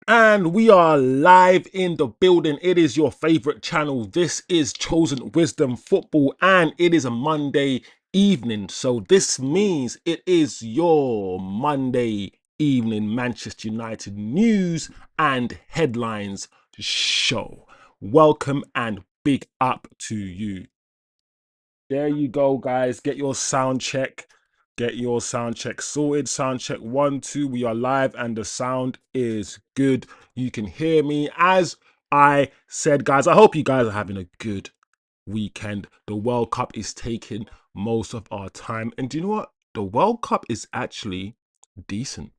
And we are live in the building. It is your favorite channel. This is Chosen Wisdom Football, and it is a Monday evening. So, this means it is your Monday evening Manchester United news and headlines show. Welcome and big up to you. There you go, guys. Get your sound check. Get your sound check sorted. Sound check 1, 2. We are live and the sound is good. You can hear me. As I said, guys, I hope you guys are having a good weekend. The World Cup is taking most of our time. And do you know what? The World Cup is actually decent.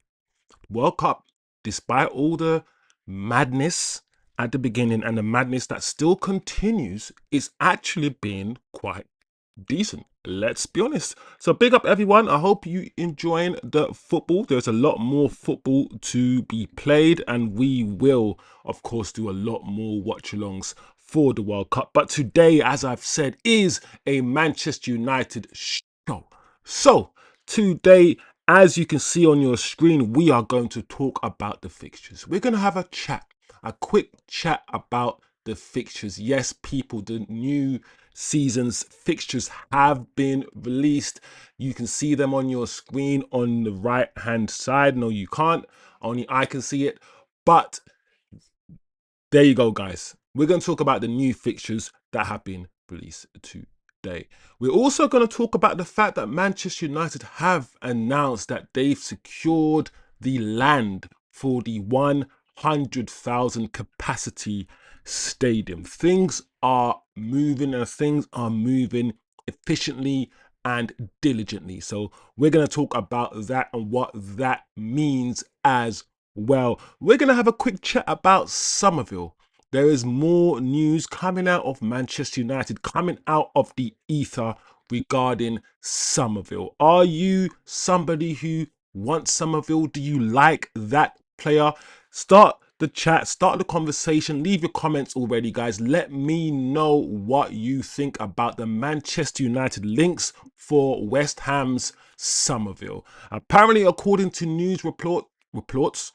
World Cup, despite all the madness at the beginning and the madness that still continues, is actually been quite decent. Let's be honest. So big up everyone. I hope you enjoying the football. There's a lot more football to be played, and we will, of course, do a lot more watch-alongs for the World Cup. But today, as I've said, is a Manchester United show. So today, as you can see on your screen, we are going to talk about the fixtures. We're going to have a quick chat about the fixtures. Yes, people, the new season's fixtures have been released. You can see them on your screen on the right hand side. No, you can't. Only I can see it. But there you go, guys. We're going to talk about the new fixtures that have been released today. We're also going to talk about the fact that Manchester United have announced that they've secured the land for the 100,000 capacity stadium. Things are moving and things are moving efficiently and diligently. So we're going to talk about that and what that means as well. We're going to have a quick chat about Summerville. There is more news coming out of Manchester United, coming out of the ether regarding Summerville. Are you somebody who wants Summerville? Do you like that player? Start the chat, start the conversation, leave your comments already, guys. Let me know what you think about the Manchester United links for West Ham's Summerville. Apparently, according to news reports,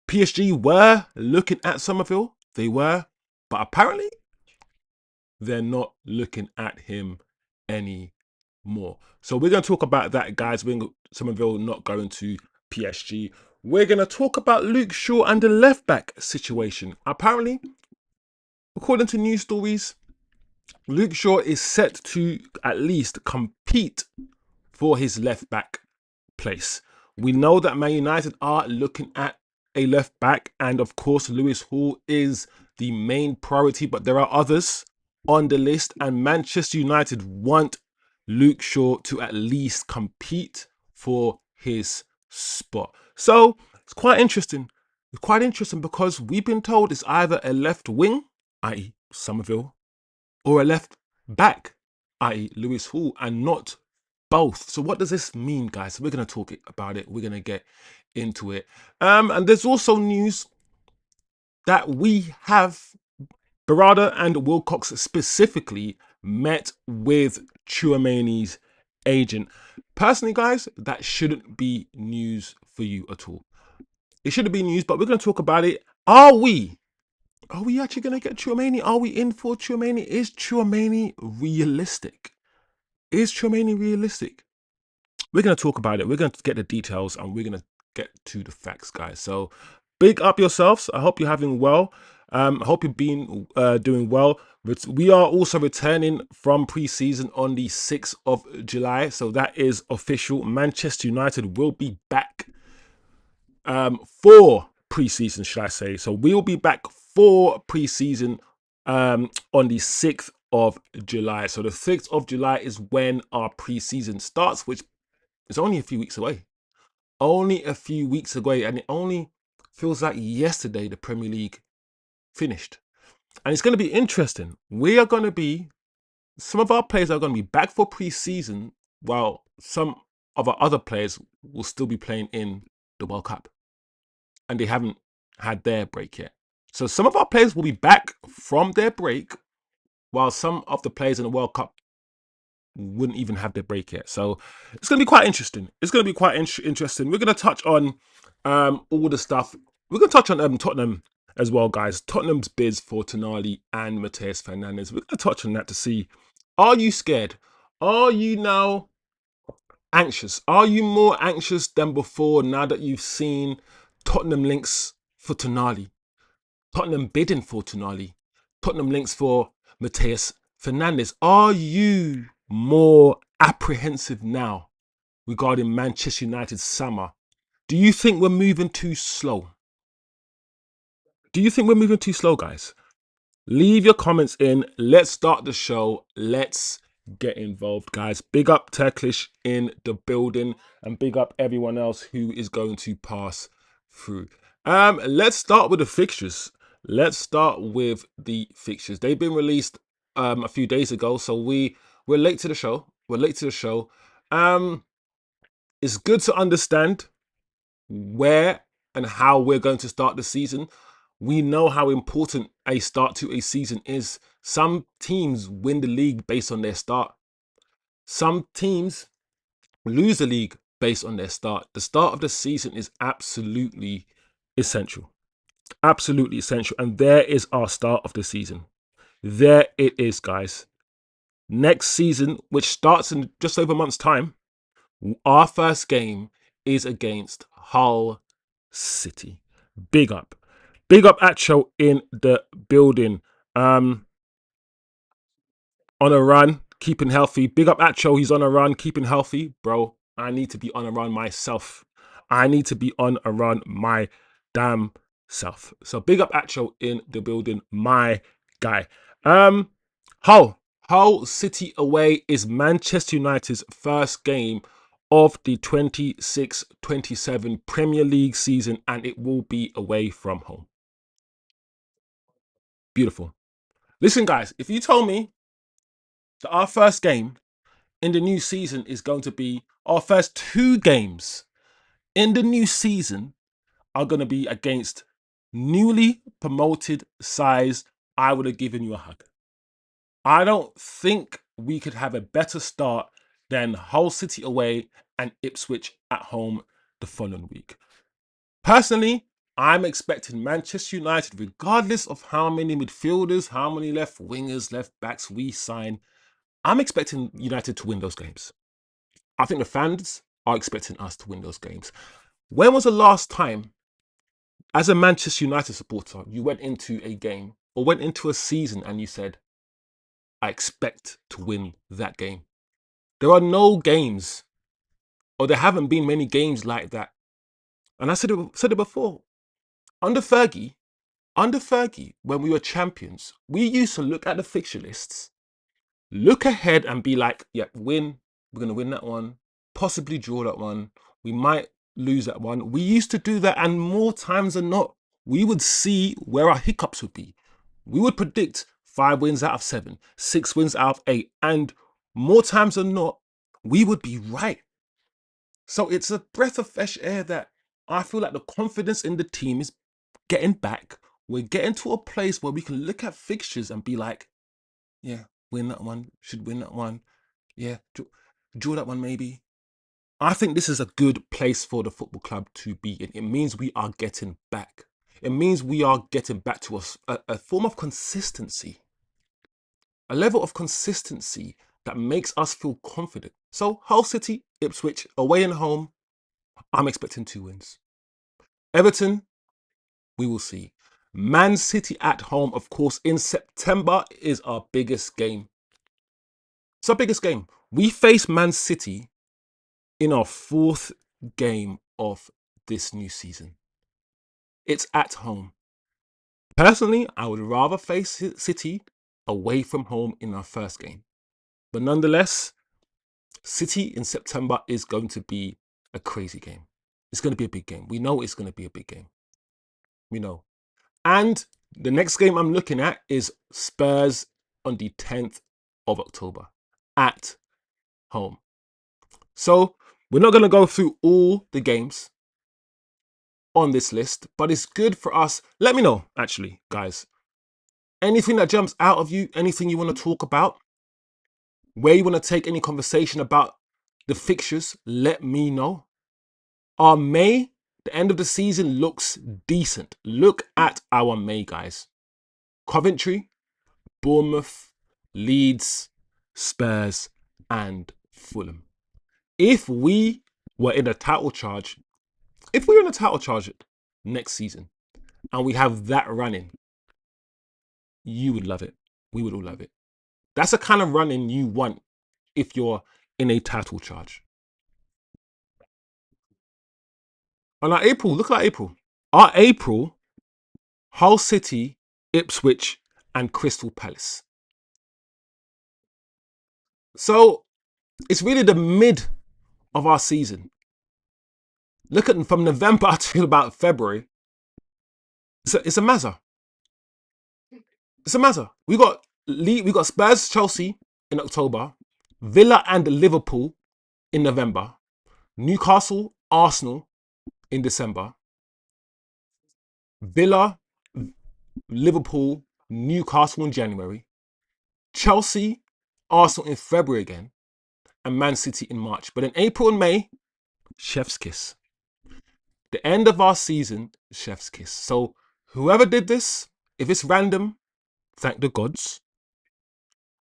PSG were looking at Summerville. They were, but apparently they're not looking at him anymore. So we're going to talk about that, guys. Summerville not going to PSG. We're going to talk about Luke Shaw and the left back situation. Apparently, according to news stories, Luke Shaw is set to at least compete for his left back place. We know that Man United are looking at a left back, and of course, Lewis Hall is the main priority, but there are others on the list, and Manchester United want Luke Shaw to at least compete for his spot. So it's quite interesting. It's quite interesting because we've been told it's either a left wing, i.e., Summerville, or a left back, i.e., Lewis Hall, and not both. So what does this mean, guys? We're going to talk about it. We're going to get into it. And there's also news that we have Berrada and Wilcox specifically met with Tchouaméni's agent. Personally, guys, that shouldn't be news for you at all. It shouldn't be news, but we're going to talk about it. Are we actually going to get Tchouaméni? Are we in for Tchouaméni? Is Tchouaméni realistic? Is Tchouaméni realistic? We're going to talk about it. We're going to get the details and we're going to get to the facts, guys. So big up yourselves. I hope you're having well. I hope you've been doing well. We are also returning from pre-season on the 6th of July. So that is official. Manchester United will be back for pre-season, should I say. So we'll be back for pre-season on the 6th of July. So the 6th of July is when our pre-season starts, which is only a few weeks away. Only a few weeks away. And it only feels like yesterday the Premier League finished. And it's going to be interesting. Some of our players are going to be back for pre-season while some of our other players will still be playing in the World Cup. And they haven't had their break yet. So some of our players will be back from their break while some of the players in the World Cup wouldn't even have their break yet. So it's going to be quite interesting. It's going to be quite interesting. We're going to touch on all the stuff. We're going to touch on Tottenham as well, guys. Tottenham's bids for Tonali and Mateus Fernandes. We're going to touch on that to see, are you scared? Are you now anxious? Are you more anxious than before now that you've seen Tottenham links for Tonali? Tottenham bidding for Tonali? Tottenham links for Mateus Fernandes? Are you more apprehensive now regarding Manchester United's summer? Do you think we're moving too slow? Do you think we're moving too slow, guys? Leave your comments in. Let's start the show. Let's get involved, guys. Big up Turkish in the building, and big up everyone else who is going to pass through. Let's start with the fixtures. Let's start with the fixtures. They've been released a few days ago, so we're late to the show. We're late to the show. It's good to understand where and how we're going to start the season. We know how important a start to a season is. Some teams win the league based on their start. Some teams lose the league based on their start. The start of the season is absolutely essential. Absolutely essential. And there is our start of the season. There it is, guys. Next season, which starts in just over a month's time, our first game is against Hull City. Big up. Big up Acho in the building. On a run, keeping healthy. Big up Acho, he's on a run, keeping healthy. Bro, I need to be on a run myself. I need to be on a run my damn self. So big up Acho in the building, my guy. Hull City away is Manchester United's first game of the 26-27 Premier League season, and it will be away from home. Beautiful. Listen, guys, if you told me that our first game in the new season is going to be, our first two games in the new season are going to be against newly promoted sides, I would have given you a hug. I don't think we could have a better start than Hull City away and Ipswich at home the following week. Personally, I'm expecting Manchester United, regardless of how many midfielders, how many left wingers, left backs we sign, I'm expecting United to win those games. I think the fans are expecting us to win those games. When was the last time, as a Manchester United supporter, you went into a game or went into a season and you said, I expect to win that game? There are no games, or there haven't been many games like that. And I said it before. Under Fergie, when we were champions, we used to look at the fixture lists, look ahead and be like, yeah, we're going to win that one, possibly draw that one. We might lose that one. We used to do that, and more times than not, we would see where our hiccups would be. We would predict 5 wins out of 7, 6 wins out of 8, and more times than not, we would be right. So it's a breath of fresh air that I feel like the confidence in the team is getting back. We're getting to a place where we can look at fixtures and be like, yeah, win that one, should win that one. Yeah, draw that one maybe. I think this is a good place for the football club to be in. It means we are getting back. It means we are getting back to a form of consistency, a level of consistency that makes us feel confident. So Hull City, Ipswich, away and home, I'm expecting 2 wins. Everton, we will see. Man City at home, of course, in September is our biggest game. It's our biggest game. We face Man City in our 4th game of this new season. It's at home. Personally, I would rather face City away from home in our first game. But nonetheless, City in September is going to be a crazy game. It's going to be a big game. We know it's going to be a big game. We know. And the next game I'm looking at is Spurs on the 10th of October at home. So we're not going to go through all the games on this list, but it's good for us. Let me know, actually, guys. Anything that jumps out of you, anything you want to talk about, Where you want to take any conversation about the fixtures, let me know. Our May, the end of the season, looks decent. Look at our May, guys. Coventry, Bournemouth, Leeds, Spurs, and Fulham. If we were in a title charge, if we were in a title charge next season and we have that running, you would love it. We would all love it. That's the kind of running you want if you're in a title charge. On our April, look at our April. Our April, Hull City, Ipswich, and Crystal Palace. So it's really the mid of our season. Look at from November to about February. It's a mazza. It's a mazza. We got Spurs, Chelsea in October, Villa and Liverpool in November, Newcastle, Arsenal in December, Villa, Liverpool, Newcastle in January, Chelsea, Arsenal in February again, and Man City in March. But in April and May, chef's kiss. The end of our season, chef's kiss. So whoever did this, if it's random, thank the gods.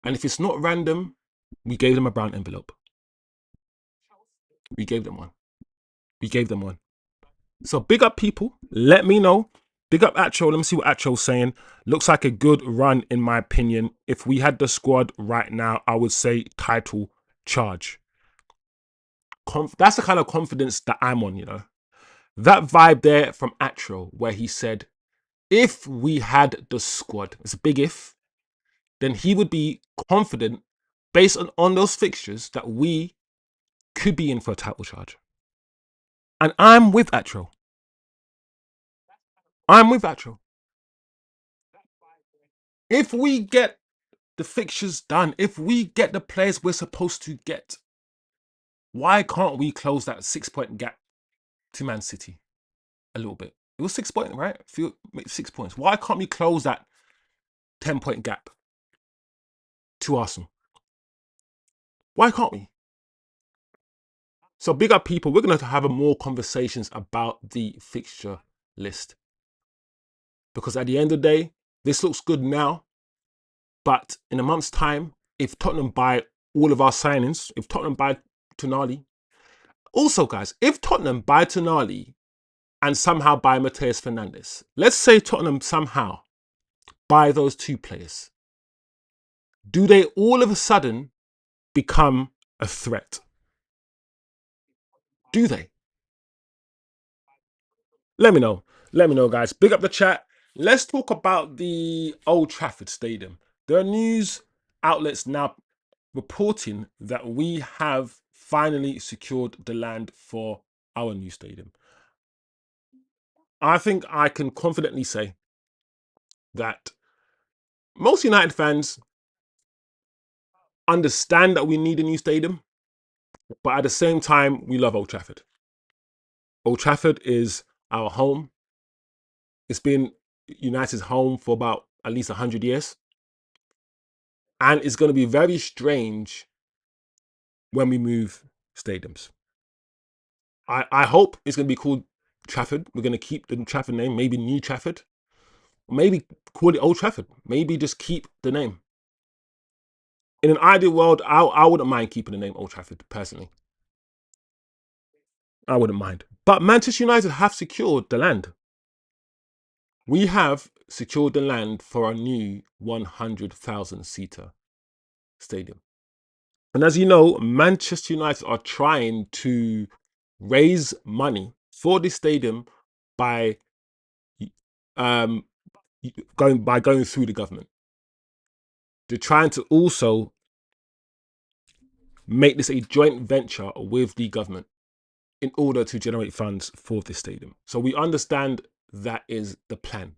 And if it's not random, we gave them a brown envelope. We gave them one. We gave them one. So big up people. Let me know. Big up Atro. Let me see what Atro's saying. Looks like a good run in my opinion. If we had the squad right now, I would say title charge. That's the kind of confidence that I'm on, you know. That vibe there from Atro where he said, if we had the squad, it's a big if, then he would be confident based on those fixtures that we could be in for a title charge. And I'm with Atro. I'm with Atro. If we get the fixtures done, if we get the players we're supposed to get, why can't we close that 6-point gap to Man City a little bit? It was 6 points, right? 6 points. Why can't we close that 10-point gap to Arsenal? Why can't we? So big up people. We're going to have more conversations about the fixture list. Because at the end of the day, this looks good now. But in a month's time, if Tottenham buy all of our signings, if Tottenham buy Tonali. Also, guys, if Tottenham buy Tonali and somehow buy Mateus Fernandes, let's say Tottenham somehow buy those two players. Do they all of a sudden become a threat? Do they? Let me know. Let me know, guys. Big up the chat. Let's talk about the Old Trafford Stadium. There are news outlets now reporting that we have finally secured the land for our new stadium. I think I can confidently say that most United fans understand that we need a new stadium, but at the same time, we love Old Trafford. Old Trafford is our home. It's been United's home for about at least 100 years. And it's going to be very strange when we move stadiums. I hope it's going to be called Trafford. We're going to keep the Trafford name, maybe New Trafford. Maybe call it Old Trafford. Maybe just keep the name. In an ideal world, I wouldn't mind keeping the name Old Trafford, personally. I wouldn't mind. But Manchester United have secured the land. We have secured the land for our new 100,000-seater stadium. And as you know, Manchester United are trying to raise money for this stadium by going through the government. They're trying to also make this a joint venture with the government in order to generate funds for this stadium. So we understand that is the plan.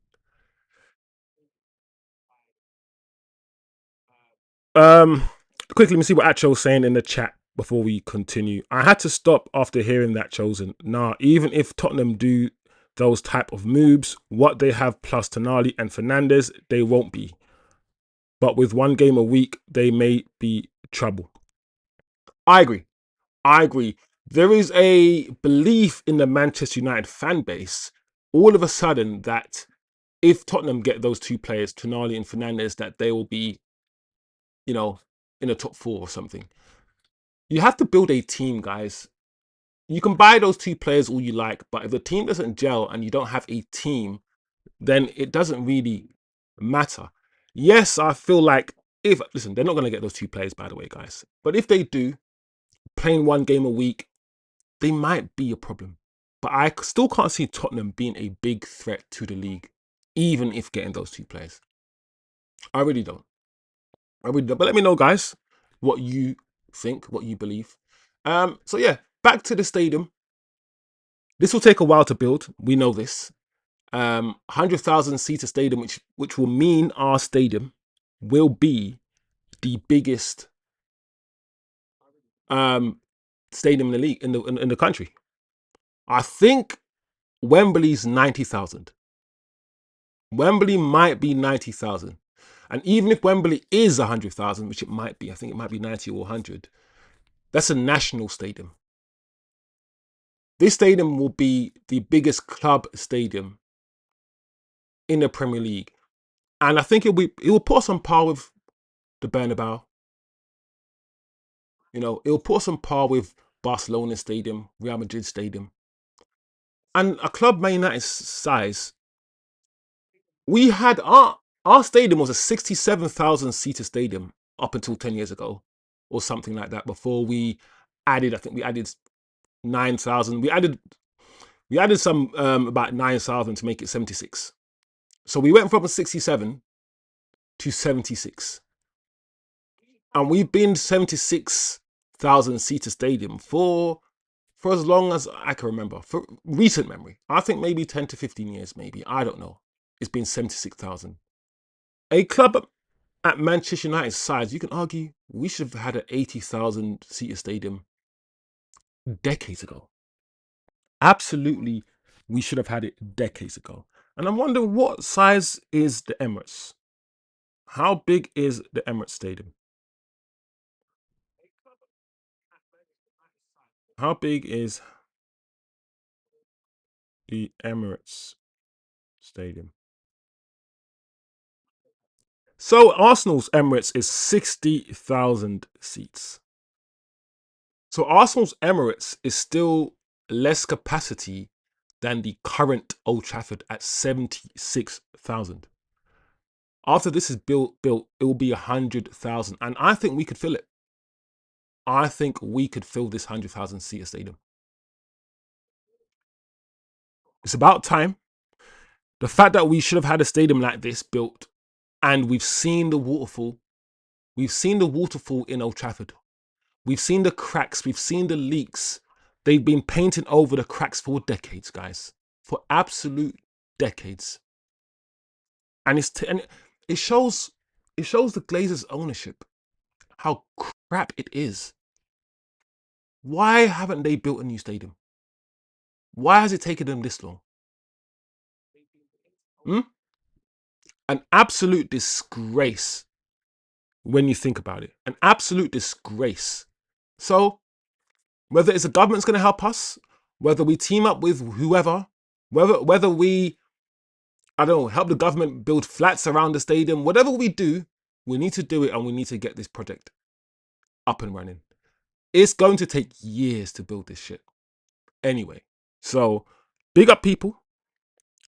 Quickly, let me see what Acho's saying in the chat before we continue. I had to stop after hearing that chosen. Nah, even if Tottenham do those type of moves, what they have plus Tonali and Fernandes, they won't be. But with one game a week, they may be trouble. I agree. I agree. There is a belief in the Manchester United fan base all of a sudden that if Tottenham get those two players, Tonali and Fernandes, that they will be, you know, in the top four or something. You have to build a team, guys. You can buy those two players all you like, but if the team doesn't gel and you don't have a team, then it doesn't really matter. Yes, I feel like if, listen, they're not going to get those two players, by the way, guys. But if they do, playing one game a week, they might be a problem. But I still can't see Tottenham being a big threat to the league, even if getting those two players. I really don't. I really don't. But let me know, guys, what you think, what you believe. So yeah, back to the stadium. This will take a while to build. We know this. 100,000 seater stadium, which will mean our stadium will be the biggest stadium in the league in the country. I think Wembley's 90,000. Wembley might be 90,000. And even if Wembley is 100,000, which it might be, I think it might be 90 or 100, that's a national stadium. This stadium will be the biggest club stadium in the Premier League. And I think it will put us on par with the Bernabeu. You know, it will put us on par with Barcelona Stadium, Real Madrid Stadium. And a club Man United's size, we had our stadium was a 67,000 seater stadium up until 10 years ago or something like that, before we added, I think we added 9,000. We added some about 9,000 to make it 76. So we went from a 67 to 76. And we've been 76,000 seater stadium for as long as I can remember, for recent memory. I think maybe 10 to 15 years, maybe. I don't know. It's been 76,000. A club at Manchester United's size, you can argue we should have had an 80,000 seater stadium decades ago. Absolutely, we should have had it decades ago. And I'm wondering, what size is the Emirates? How big is the Emirates Stadium? How big is the Emirates Stadium? So Arsenal's Emirates is 60,000 seats. So Arsenal's Emirates is still less capacity than the current Old Trafford at 76,000. After this is built, it will be 100,000. And I think we could fill it. I think we could fill this 100,000 seater stadium. It's about time. The fact that we should have had a stadium like this built, and we've seen the waterfall. We've seen the waterfall in Old Trafford. We've seen the cracks. We've seen the leaks. They've been painting over the cracks for decades, guys. For absolute decades. And it shows the Glazers' ownership how crap it is. Why haven't they built a new stadium? Why has it taken them this long? Hmm? An absolute disgrace when you think about it. An absolute disgrace. So, whether it's the government's going to help us, whether we team up with whoever, whether we, I don't know, help the government build flats around the stadium, whatever we do, we need to do it, and we need to get this project up and running. It's going to take years to build this shit. Anyway, so big up, people.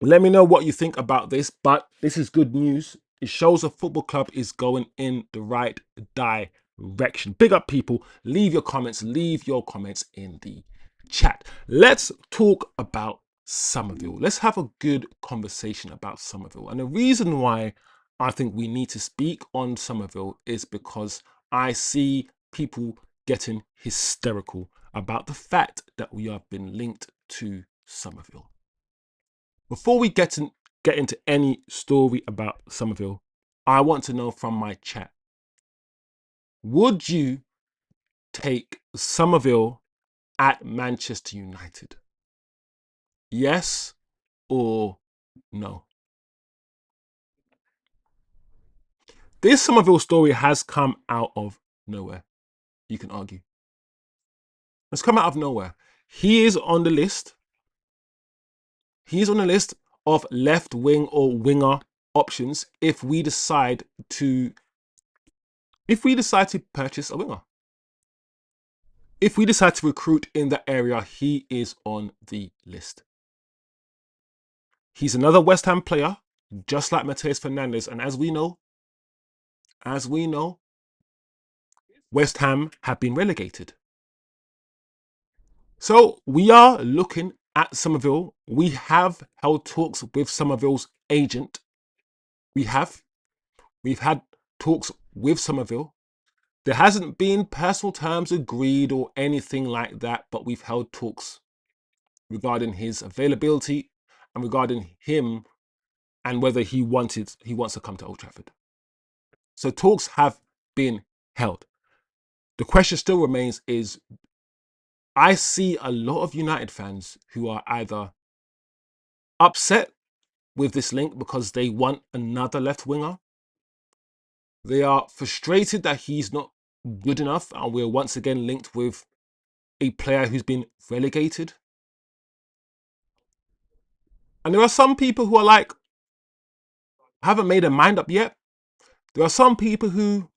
Let me know what you think about this, but this is good news. It shows a football club is going in the right direction. Big up, people. Leave your comments in the chat. Let's talk about Summerville. Let's have a good conversation about Summerville. And the reason why I think we need to speak on Summerville is because I see people getting hysterical about the fact that we have been linked to Summerville. Before we get into any story about Summerville, I want to know from my chat, would you take Summerville at Manchester United? Yes or no? This Summerville story has come out of nowhere. You can argue. It's come out of nowhere. He is on the list. He's on the list of left wing or winger options if we decide to purchase a winger. If we decide to recruit in that area, he is on the list. He's another West Ham player, just like Mateus Fernandes. And as we know, West Ham have been relegated. So we are looking at Summerville. We have held talks with Summerville's agent. We've had talks with Summerville. There hasn't been personal terms agreed or anything like that, but we've held talks regarding his availability and regarding him and whether he wants to come to Old Trafford. So talks have been held. The question still remains is, I see a lot of United fans who are either upset with this link because they want another left winger. They are frustrated that he's not good enough and we're once again linked with a player who's been relegated. And there are some people who are like, haven't made their mind up yet. There are some people who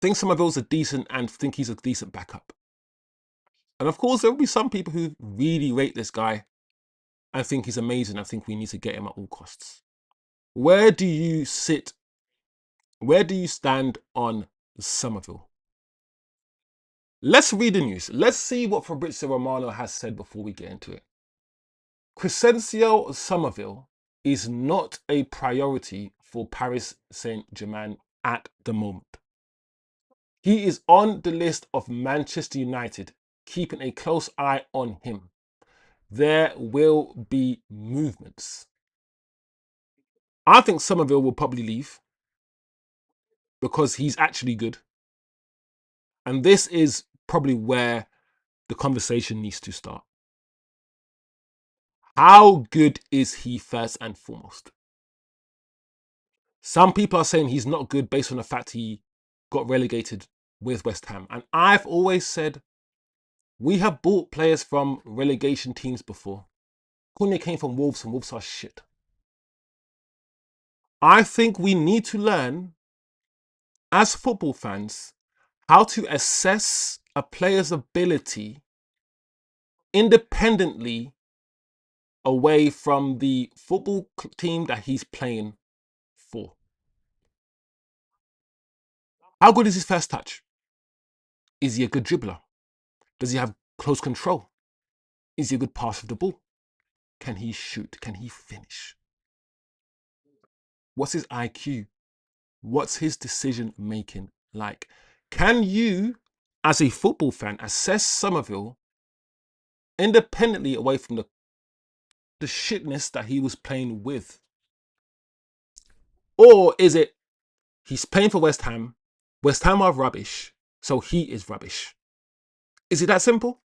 think Summerville's a decent and think he's a decent backup. And of course, there will be some people who really rate this guy and think he's amazing. I think we need to get him at all costs. Where do you sit? Where do you stand on Summerville? Let's read the news. Let's see what Fabrizio Romano has said before we get into it. Crysencio Summerville is not a priority for Paris Saint-Germain at the moment. He is on the list of Manchester United, keeping a close eye on him. There will be movements. I think Summerville will probably leave because he's actually good. And this is probably where the conversation needs to start. How good is he first and foremost? Some people are saying he's not good based on the fact he got relegated with West Ham. And I've always said we have bought players from relegation teams before. Cunha came from Wolves and Wolves are shit. I think we need to learn as football fans how to assess a player's ability independently away from the football team that he's playing for. How good is his first touch? Is he a good dribbler? Does he have close control? Is he a good passer of the ball? Can he shoot? Can he finish? What's his IQ? What's his decision making like? Can you, as a football fan, assess Summerville independently away from the shitness that he was playing with? Or is it he's playing for West Ham are rubbish, so he is rubbish? Is it that simple?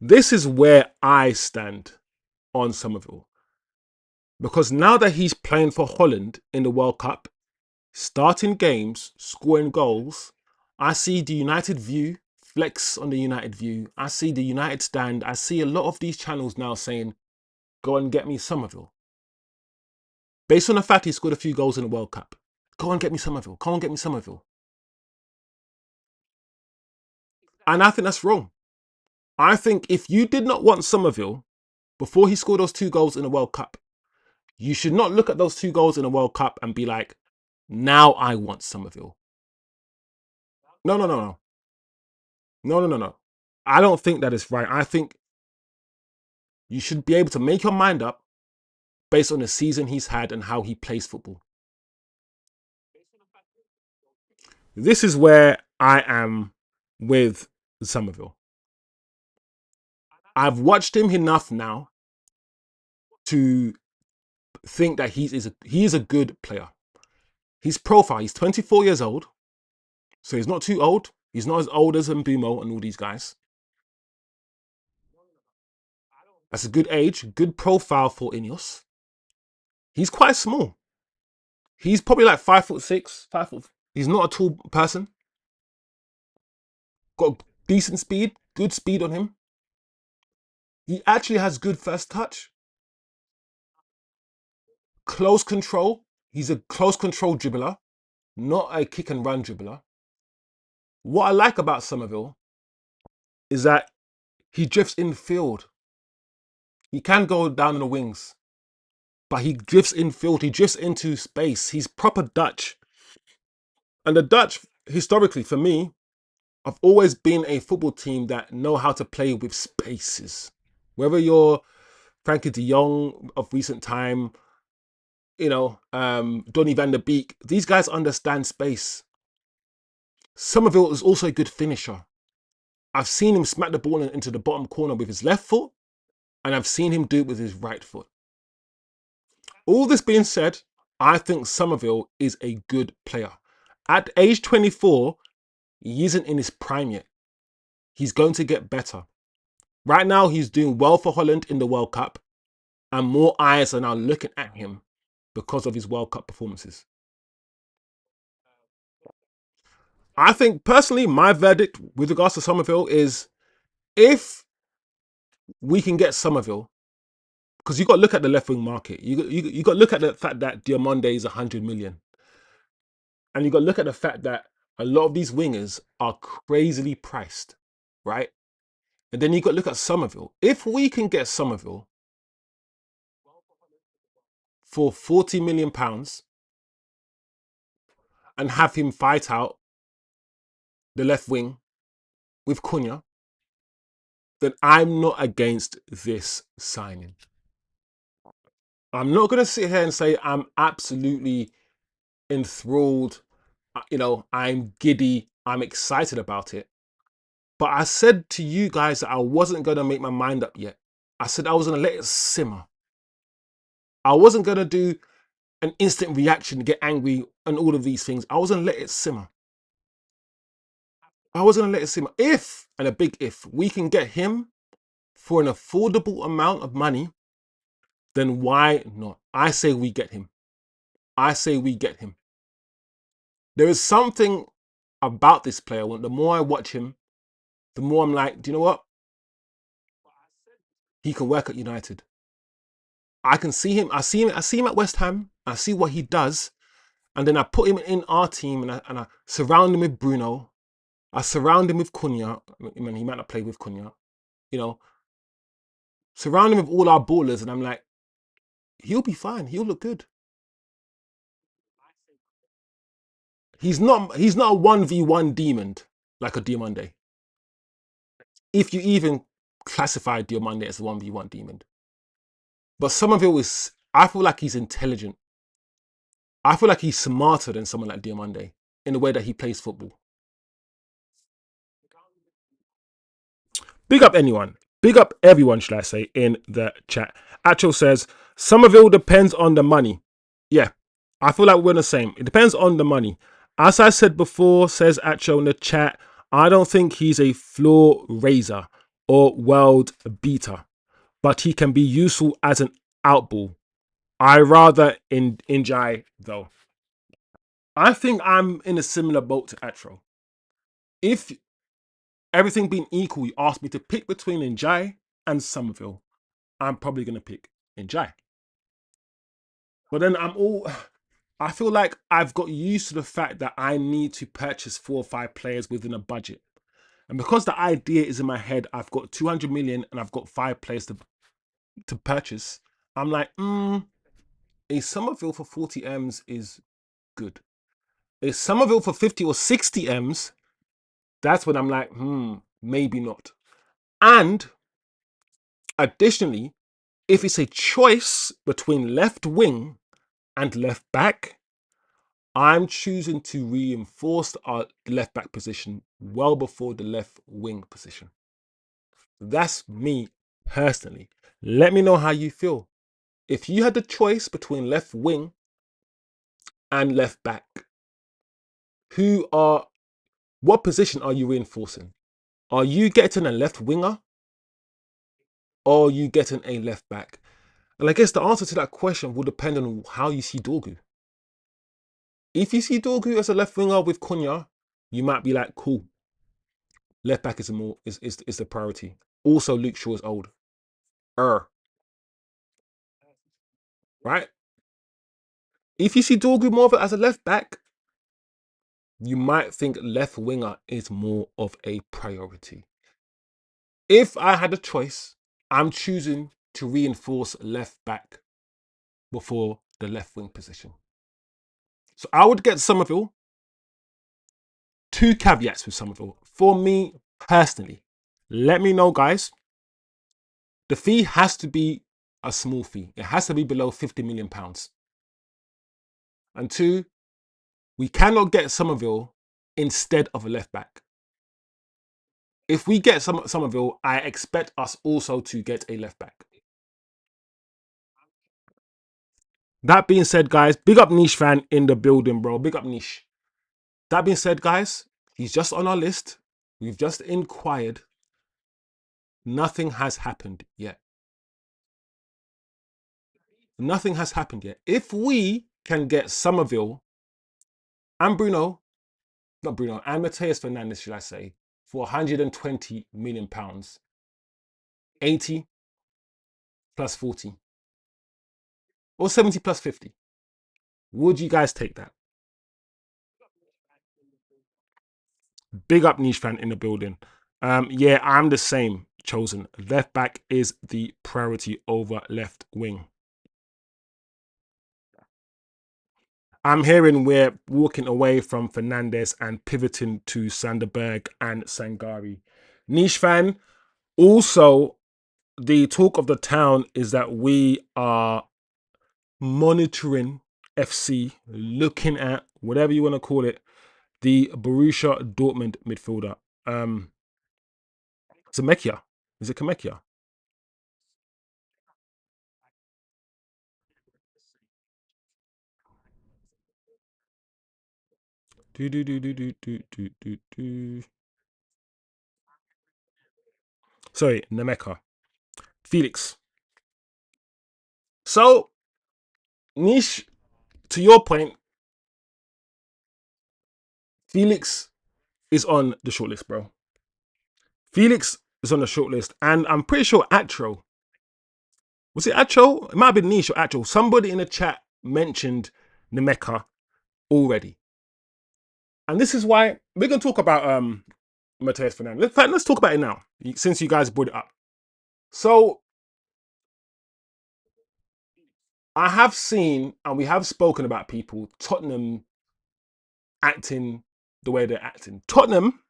This is where I stand on Summerville. Because now that he's playing for Holland in the World Cup, starting games, scoring goals, I see the United View, flex on the United View. I see the United Stand. I see a lot of these channels now saying, go and get me Summerville. Based on the fact he scored a few goals in the World Cup. Go and get me Summerville. Go and get me Summerville. And I think that's wrong. I think if you did not want Summerville before he scored those 2 goals in the World Cup, you should not look at those 2 goals in the World Cup and be like, now I want Summerville. No. No. I don't think that is right. I think you should be able to make your mind up based on the season he's had and how he plays football. This is where I am with Summerville. I've watched him enough now to think that he is a good player. His profile, he's 24 years old, so he's not too old. He's not as old as Mbumo and all these guys. That's a good age, good profile for Ineos. He's quite small. He's probably like 5'6", 5 foot. He's not a tall person. Got decent speed, good speed on him. He actually has good first touch, close control. He's a close control dribbler, not a kick and run dribbler. What I like about Summerville is that he drifts in field. He can go down in the wings, but he drifts in field. He drifts into space. He's proper Dutch. And the Dutch, historically, for me, have always been a football team that know how to play with spaces. Whether you're Frankie de Jong of recent time, Donny van der Beek, these guys understand space. Summerville is also a good finisher. I've seen him smack the ball into the bottom corner with his left foot, and I've seen him do it with his right foot. All this being said, I think Summerville is a good player. At age 24, he isn't in his prime yet. He's going to get better. Right now, he's doing well for Holland in the World Cup, and more eyes are now looking at him because of his World Cup performances. I think, personally, my verdict with regards to Summerville is if we can get Summerville, because you got to look at the left wing market. You got to look at the fact that Diomande is 100 million. And you got to look at the fact that a lot of these wingers are crazily priced, right? And then you got to look at Summerville. If we can get Summerville for £40 million and have him fight out the left wing with Cunha, then I'm not against this signing. I'm not going to sit here and say I'm absolutely enthralled. I'm giddy. I'm excited about it. But I said to you guys that I wasn't going to make my mind up yet. I said I was going to let it simmer. I wasn't going to do an instant reaction, get angry, and all of these things. I was going to let it simmer. I was going to let it simmer. If, and a big if, we can get him for an affordable amount of money, then why not? I say we get him. I say we get him. There is something about this player. The more I watch him, the more I'm like, do you know what? He can work at United. I can see him. I see him at West Ham. I see what he does, and then I put him in our team, and I surround him with Bruno. I surround him with Cunha. I mean, he might not play with Cunha. Surround him with all our ballers, and I'm like, he'll be fine. He'll look good. He's not a 1v1 demon like a Diomande. If you even classify Diomande as a 1v1 demon. But Somerville is, I feel like he's intelligent. I feel like he's smarter than someone like Diomande in the way that he plays football. Big up anyone. Big up everyone, should I say, in the chat. Actual says, Somerville depends on the money. Yeah, I feel like we're the same. It depends on the money. As I said before, says Acho in the chat, I don't think he's a floor raiser or world beater, but he can be useful as an outball. I rather Njai though. I think I'm in a similar boat to Atro. If everything being equal, you ask me to pick between Njai and Somerville, I'm probably going to pick Njai. But then I feel like I've got used to the fact that I need to purchase 4 or 5 players within a budget. And because the idea is in my head, I've got 200 million and I've got 5 players to purchase. I'm like, a Somerville for 40 M's is good. A Somerville for 50 or 60 M's, that's when I'm like, maybe not. And additionally, if it's a choice between left wing and left back, I'm choosing to reinforce our left back position well before the left wing position. That's me personally. Let me know how you feel. If you had the choice between left wing and left back, what position are you reinforcing? Are you getting a left winger or are you getting a left back? And I guess the answer to that question will depend on how you see Dorgu. If you see Dorgu as a left winger with Cunha, you might be like, cool. Left back is the priority. Also, Luke Shaw is old. Right? If you see Dorgu more of it as a left back, you might think left winger is more of a priority. If I had a choice, I'm choosing to reinforce left back before the left wing position. So I would get Summerville. Two caveats with Summerville. For me personally, let me know, guys. The fee has to be a small fee. It has to be below £50 million. And two, we cannot get Summerville instead of a left back. If we get Summerville, I expect us also to get a left back. That being said, guys, big up Niche fan in the building, bro. Big up Niche. That being said, guys, he's just on our list. We've just inquired. Nothing has happened yet. Nothing has happened yet. If we can get Summerville and and Mateus Fernandes, should I say, for £120 million, 80 plus 40, or 70 plus 50, would you guys take that? Big up Niche fan in the building. Yeah, I'm the same. Chosen. Left back is the priority over left wing. I'm hearing we're walking away from Fernandes and pivoting to Sanderberg and Sangari. Niche fan. Also, the talk of the town is that we are monitoring FC, looking at whatever you want to call it, the Borussia Dortmund midfielder. Zemekia. Is it Kamekia? Do, do, do, do, do, do, do, do, do. Sorry, Nemeka. Felix. So, Niche, to your point, Felix is on the shortlist, bro. Felix is on the shortlist, and I'm pretty sure Atro, was it Atro? It might have been Niche or Atro. Somebody in the chat mentioned Nemeka already. And this is why we're going to talk about Mateus Fernandes. In fact, let's talk about it now, since you guys brought it up. So, I have seen and we have spoken about people, Tottenham acting the way they're acting. Tottenham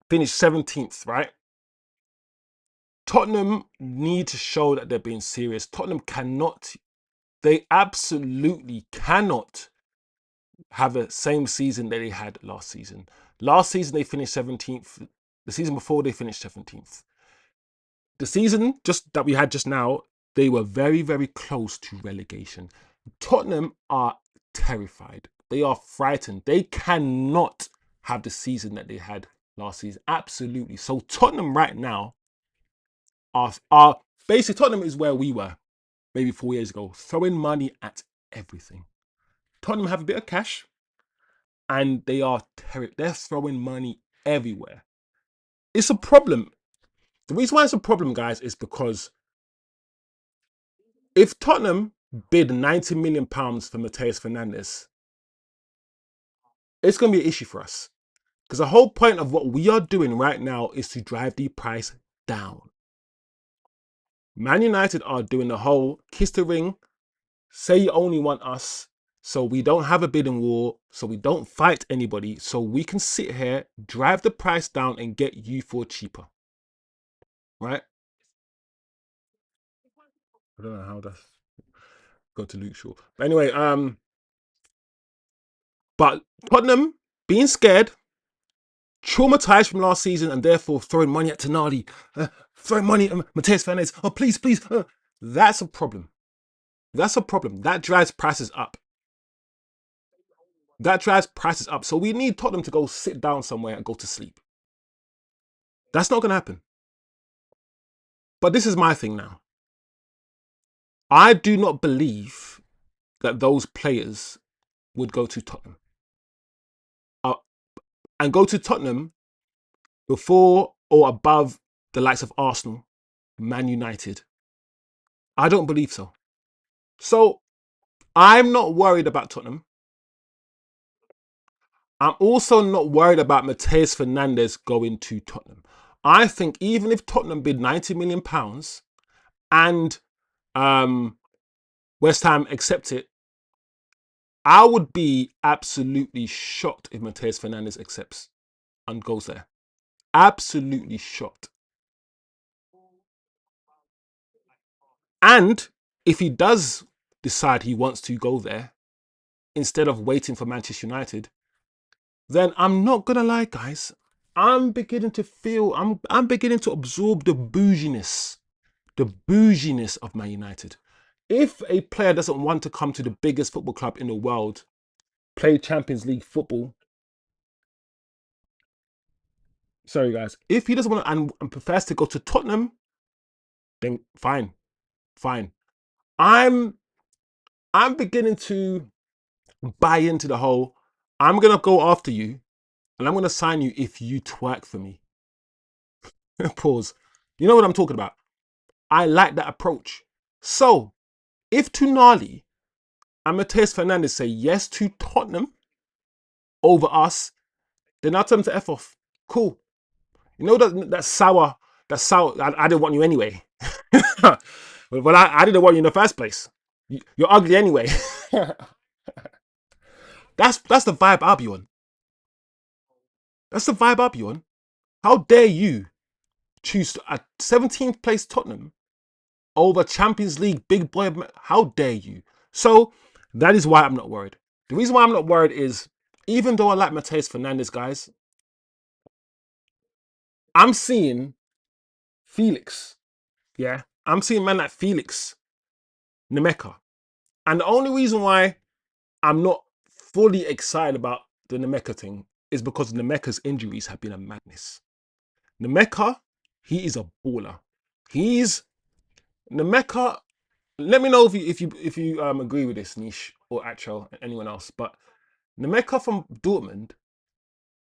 finished 17th, right? Tottenham need to show that they're being serious. Tottenham cannot, they absolutely cannot have the same season that they had last season. Last season, they finished 17th. The season before, they finished 17th. The season just that we had just now, they were very, very close to relegation. Tottenham are terrified. They are frightened. They cannot have the season that they had last season. Absolutely. So Tottenham right now are basically, Tottenham is where we were maybe 4 years ago, throwing money at everything. Tottenham have a bit of cash and they are they're throwing money everywhere. It's a problem. The reason why it's a problem, guys, is because if Tottenham bid £90 million for Mateus Fernandes, it's going to be an issue for us. Because the whole point of what we are doing right now is to drive the price down. Man United are doing the whole kiss the ring, say you only want us, so we don't have a bidding war, so we don't fight anybody, so we can sit here, drive the price down and get you for cheaper. Right? I don't know how that's got to Luke Shaw. But anyway, but Tottenham being scared, traumatized from last season, and therefore throwing money at Tonali, throwing money at Mateus Fernandes. Oh, please, please. That's a problem. That's a problem. That drives prices up. That drives prices up. So we need Tottenham to go sit down somewhere and go to sleep. That's not going to happen. But this is my thing now. I do not believe that those players would go to Tottenham. and go to Tottenham before or above the likes of Arsenal, Man United? I don't believe so. So I'm not worried about Tottenham. I'm also not worried about Mateus Fernandes going to Tottenham. I think even if Tottenham bid £90 million and West Ham accept it, I would be absolutely shocked if Mateus Fernandes accepts and goes there. Absolutely shocked. And if he does decide he wants to go there instead of waiting for Manchester United, then I'm not gonna lie, guys. I'm beginning to feel I'm beginning to absorb the bouginess of Man United. If a player doesn't want to come to the biggest football club in the world, play Champions League football, sorry guys, if he doesn't want to and prefers to go to Tottenham, then fine, fine. I'm beginning to buy into the whole I'm gonna go after you and I'm gonna sign you if you twerk for me. Pause. You know what I'm talking about. I like that approach. So if Tonali and Mateus Fernandes say yes to Tottenham over us, then I'll tell them to F off. Cool. You know that sour, I didn't want you anyway. Well, I didn't want you in the first place. You're ugly anyway. That's the vibe I'll be on. That's the vibe I'll be on. How dare you choose a 17th place Tottenham over Champions League big boy? How dare you? So that is why I'm not worried. The reason why I'm not worried is even though I like Mateus Fernandes, guys, I'm seeing Felix. Yeah, I'm seeing man like Felix Nemeka. And the only reason why I'm not fully excited about the Nemeka thing is because Nemeka's injuries have been a madness. Nemeka, he is a baller. He's Nemeka. Let me know if you agree with this, Niche or Achel and anyone else. But Nemeka from Dortmund,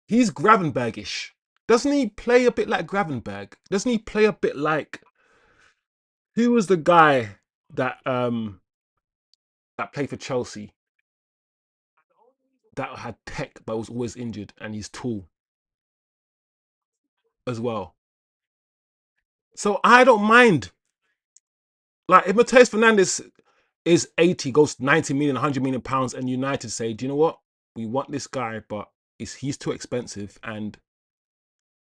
he's Gravenbergish. Doesn't he play a bit like Gravenberg? Doesn't he play a bit like who was the guy that that played for Chelsea that had tech but was always injured and he's tall as well. So I don't mind. Like if Mateus Fernandes is 80, goes 90 million, 100 million pounds, and United say, do you know what? We want this guy, but he's too expensive, and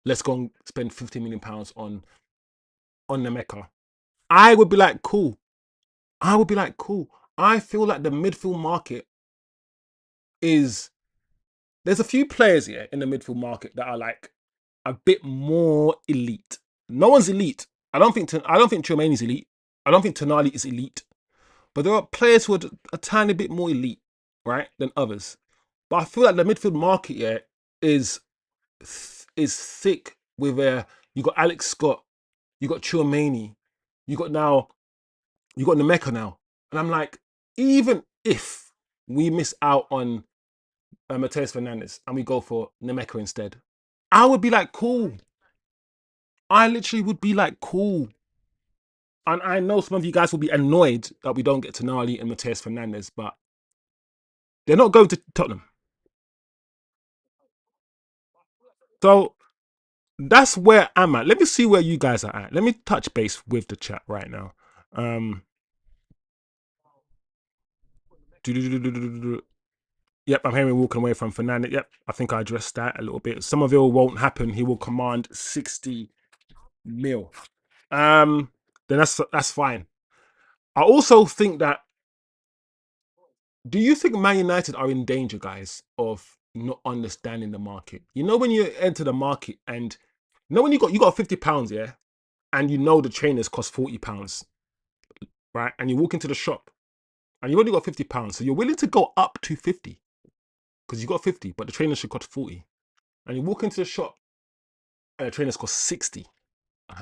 let's go and spend 50 million pounds on Nemeka. I would be like, cool. I would be like, cool. I feel like the midfield market is there's a few players here in the midfield market that are like a bit more elite. No one's elite. I don't think Tchouaméni's elite. I don't think Tonali is elite. But there are players who are a tiny bit more elite, right, than others. But I feel like the midfield market here is thick with you got Alex Scott, you got Tchouaméni, you got Nemeka now. And I'm like, even if we miss out on Mateus Fernandes and we go for Nemeka instead, I would be like, cool. I literally would be like, cool. And I know some of you guys will be annoyed that we don't get Tonali and Mateus Fernandes, but they're not going to Tottenham. So that's where I'm at. Let me see where you guys are at. Let me touch base with the chat right now. Yep, I'm hearing walking away from Fernandez. Yep, I think I addressed that a little bit. Summerville won't happen. He will command 60 mil. Then that's fine. I also think that. Do you think Man United are in danger, guys, of not understanding the market? You know when you enter the market and you know when you got £50, yeah, and you know the trainers cost £40, right? And you walk into the shop and you only got £50, so you're willing to go up to 50 because you got 50, but the trainers should cost 40. And you walk into the shop and the trainers cost 60,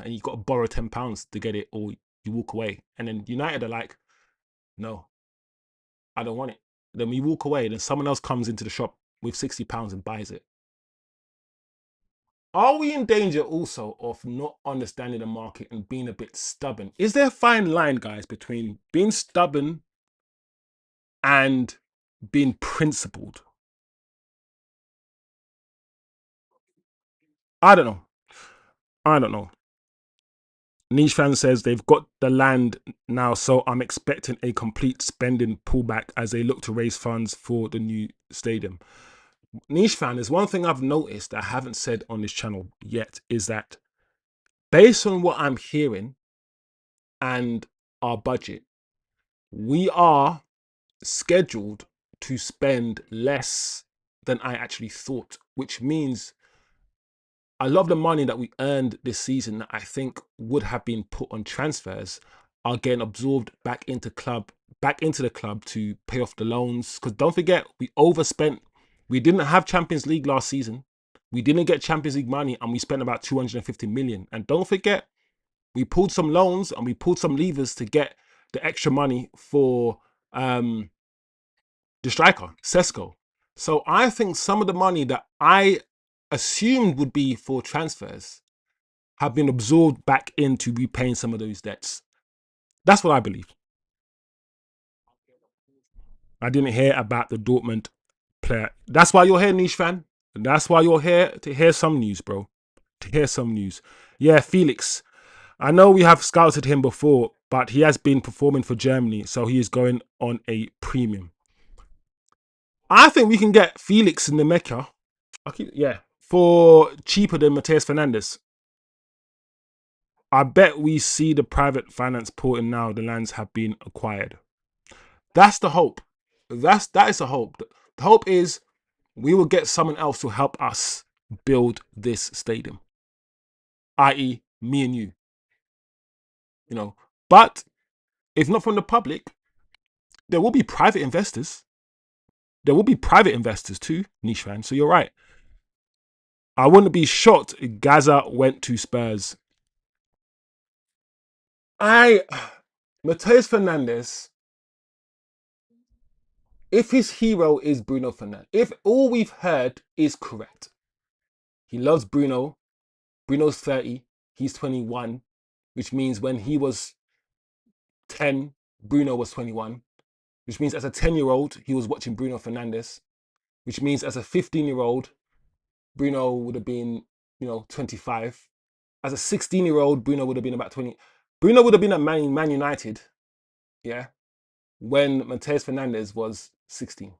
and you got to borrow £10 to get it, or you walk away. And then United are like, no, I don't want it. Then we walk away, then someone else comes into the shop with £60 and buys it. Are we in danger also of not understanding the market and being a bit stubborn? Is there a fine line, guys, between being stubborn and being principled? I don't know. I don't know. Niche fan says they've got the land now, so I'm expecting a complete spending pullback as they look to raise funds for the new stadium. Niche fan, is one thing I've noticed that I haven't said on this channel yet is that based on what I'm hearing and our budget, we are scheduled to spend less than I actually thought, which means a lot of the money that we earned this season that I think would have been put on transfers are getting absorbed back into the club to pay off the loans. Because don't forget, we overspent. We didn't have Champions League last season. We didn't get Champions League money, and we spent about 250 million. And don't forget, we pulled some loans and we pulled some levers to get the extra money for the striker, Sesko. So I think some of the money that I assumed would be for transfers have been absorbed back into repaying some of those debts. That's what I believe. I didn't hear about the Dortmund player. That's why you're here, niche fan. That's why you're here, to hear some news, bro. To hear some news. Yeah, Felix. I know we have scouted him before, but he has been performing for Germany, so he is going on a premium. I think we can get Felix in the Mecca. Yeah, for cheaper than Mateus Fernandez. I bet we see the private finance porting now the lands have been acquired. That's the hope. That is the hope. The hope is we will get someone else to help us build this stadium, i.e., me and you. You know, but if not from the public, there will be private investors. There will be private investors too, niche fan. So you're right. I wouldn't be shocked if Gaza went to Spurs. I Mateus Fernandez, if his hero is Bruno Fernandes, if all we've heard is correct, he loves Bruno. Bruno's 30, he's 21, which means when he was 10, Bruno was 21, which means as a 10-year-old, he was watching Bruno Fernandes, which means as a 15-year-old, Bruno would have been, 25. As a 16-year-old, Bruno would have been about 20. Bruno would have been at Man United, yeah, when Mateus Fernandes was 16.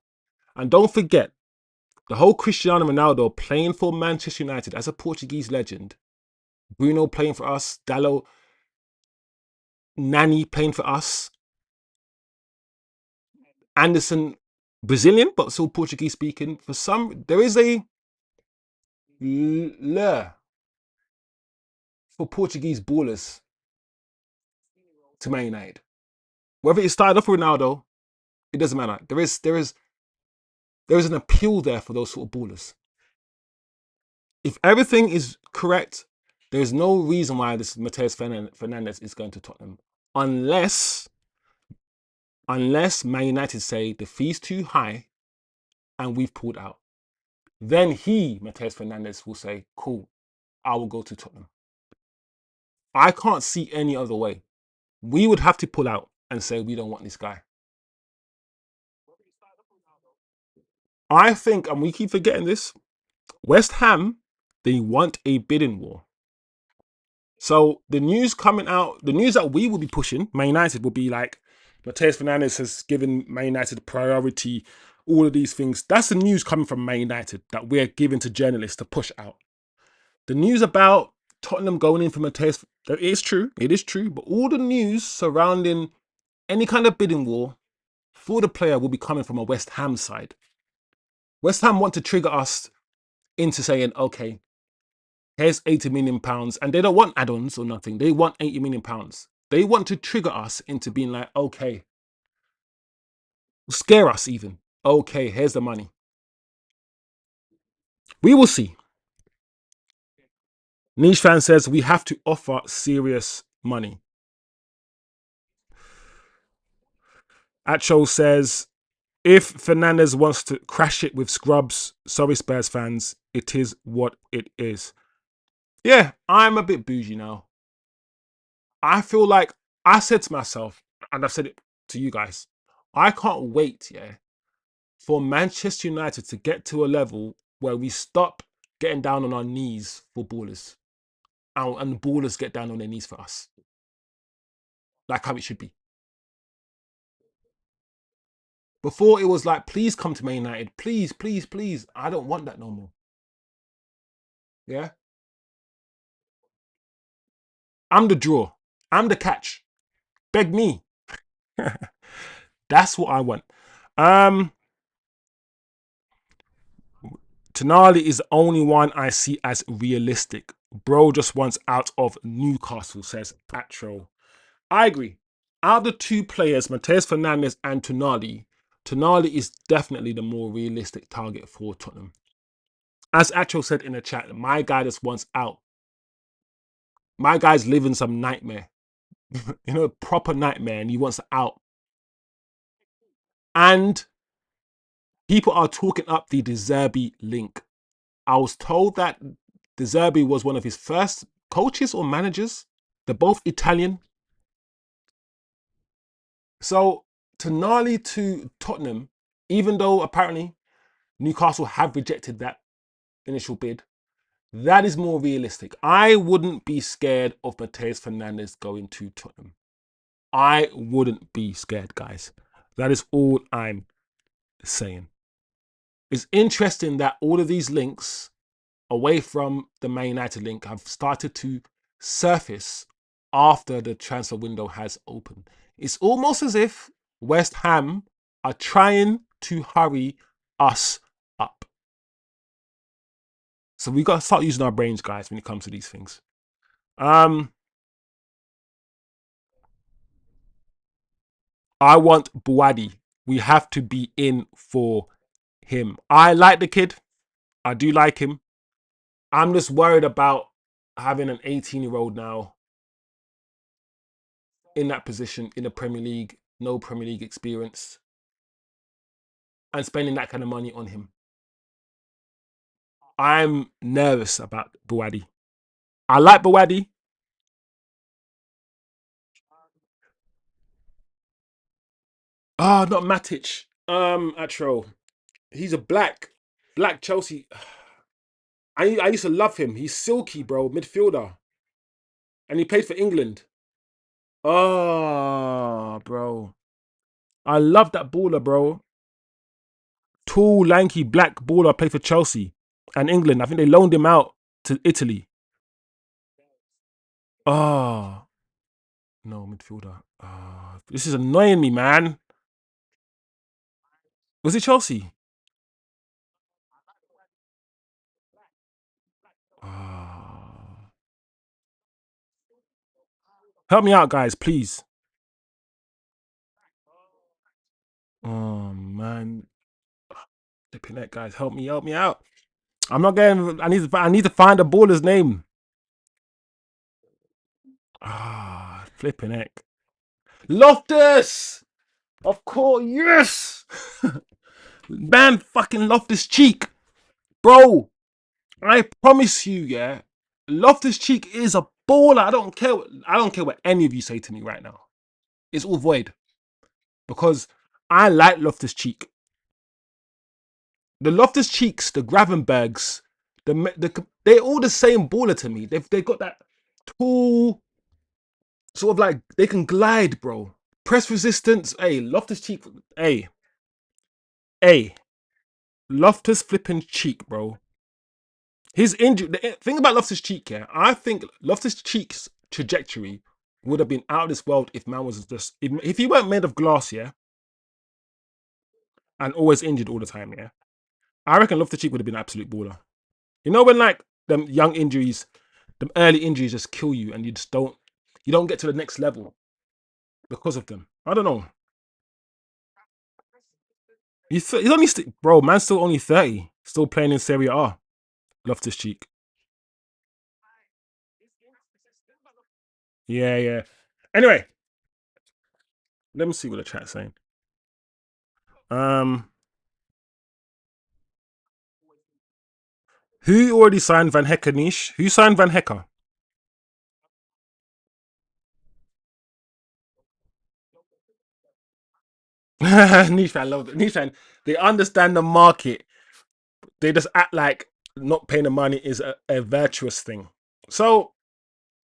And don't forget, the whole Cristiano Ronaldo playing for Manchester United as a Portuguese legend, Bruno playing for us, Dallo, Nani playing for us, Anderson, Brazilian, but still Portuguese speaking. There is a lure for Portuguese ballers to Man United. Whether it started off with Ronaldo, it doesn't matter. There is an appeal there for those sort of ballers. If everything is correct, there's no reason why this Mateus Fernandes is going to Tottenham, unless Man United say the fee's too high and we've pulled out. Then Mateus Fernandes, will say, cool, I will go to Tottenham. I can't see any other way. We would have to pull out and say we don't want this guy. I think, and we keep forgetting this, West Ham, they want a bidding war. So the news coming out, the news that we will be pushing, Man United will be like, Mateus Fernandes has given Man United priority, all of these things. That's the news coming from Man United that we're giving to journalists to push out. The news about Tottenham going in for Mateus, it is true, but all the news surrounding any kind of bidding war for the player will be coming from a West Ham side. West Ham want to trigger us into saying, okay, here's £80 million, and they don't want add-ons or nothing. They want £80 million. They want to trigger us into being like, okay, scare us even. Okay, here's the money. We will see. Niche fan says we have to offer serious money. Acho says, if Fernandes wants to crash it with scrubs, sorry Spurs fans, it is what it is. Yeah, I'm a bit bougie now. I feel like I said to myself, and I've said it to you guys, I can't wait, yeah, for Manchester United to get to a level where we stop getting down on our knees for ballers and ballers get down on their knees for us, like how it should be. Before it was like, please come to Man United, please, please, please. I don't want that no more. Yeah, I'm the draw, I'm the catch. Beg me. That's what I want. Um, Tonali is the only one I see as realistic. Bro just wants out of Newcastle, says Atro. I agree. Out of the two players, Mateus Fernandes and Tonali, Tonali is definitely the more realistic target for Tottenham. As Atro said in the chat, my guy just wants out. My guy's living some nightmare, proper nightmare, and he wants out. And people are talking up the De Zerbi link. I was told that De Zerbi was one of his first coaches or managers. They're both Italian. So Tonali to Tottenham, even though apparently Newcastle have rejected that initial bid, that is more realistic. I wouldn't be scared of Mateus Fernandes going to Tottenham. I wouldn't be scared, guys. That is all I'm saying. It's interesting that all of these links away from the Man United link have started to surface after the transfer window has opened. It's almost as if West Ham are trying to hurry us up. So we got to start using our brains, guys, when it comes to these things. I want Buadi. We have to be in for him. I like the kid. I do like him. I'm just worried about having an 18-year-old now in that position in the Premier League, no Premier League experience, and spending that kind of money on him. I'm nervous about Buadi. I like Buadi. Oh, not Matic. Atro. He's a black Chelsea. I used to love him. He's silky, bro, midfielder, and he played for England. Oh, bro, I love that baller, bro. Tall, lanky, black baller played for Chelsea and England. I think they loaned him out to Italy. Oh, no, midfielder. This is annoying me, man. Was it Chelsea? Oh. Help me out, guys, please. Oh, man. Flipping that, guys. Help me out. I'm not getting. I need to find the baller's name. Flipping heck. Loftus! Of course, yes! Man, fucking Loftus Cheek. Bro, I promise you, yeah, Loftus Cheek is a baller. I don't care what any of you say to me right now. It's all void. Because I like Loftus Cheek. The Loftus Cheeks, the Gravenbergs, they're all the same baller to me. They've got that tall, sort of like they can glide, bro. Press resistance. Hey, Loftus Cheek. Hey, Loftus flipping Cheek, bro. His injury. The thing about Loftus Cheek, yeah, I think Loftus Cheek's trajectory would have been out of this world if man was just if he weren't made of glass, yeah, and always injured all the time, yeah. I reckon Loftus Cheek would have been an absolute baller. You know when like them young injuries, them early injuries just kill you, and you don't get to the next level because of them. I don't know. He's only bro, man's still only 30, still playing in Serie A. Loftus Cheek. Yeah, yeah. Anyway, let me see what the chat's saying. Um, Who already signed Van Hecker niche? Who signed Van Hecker? Niche fan love it. Niche fan. They understand the market. They just act like not paying the money is a virtuous thing. So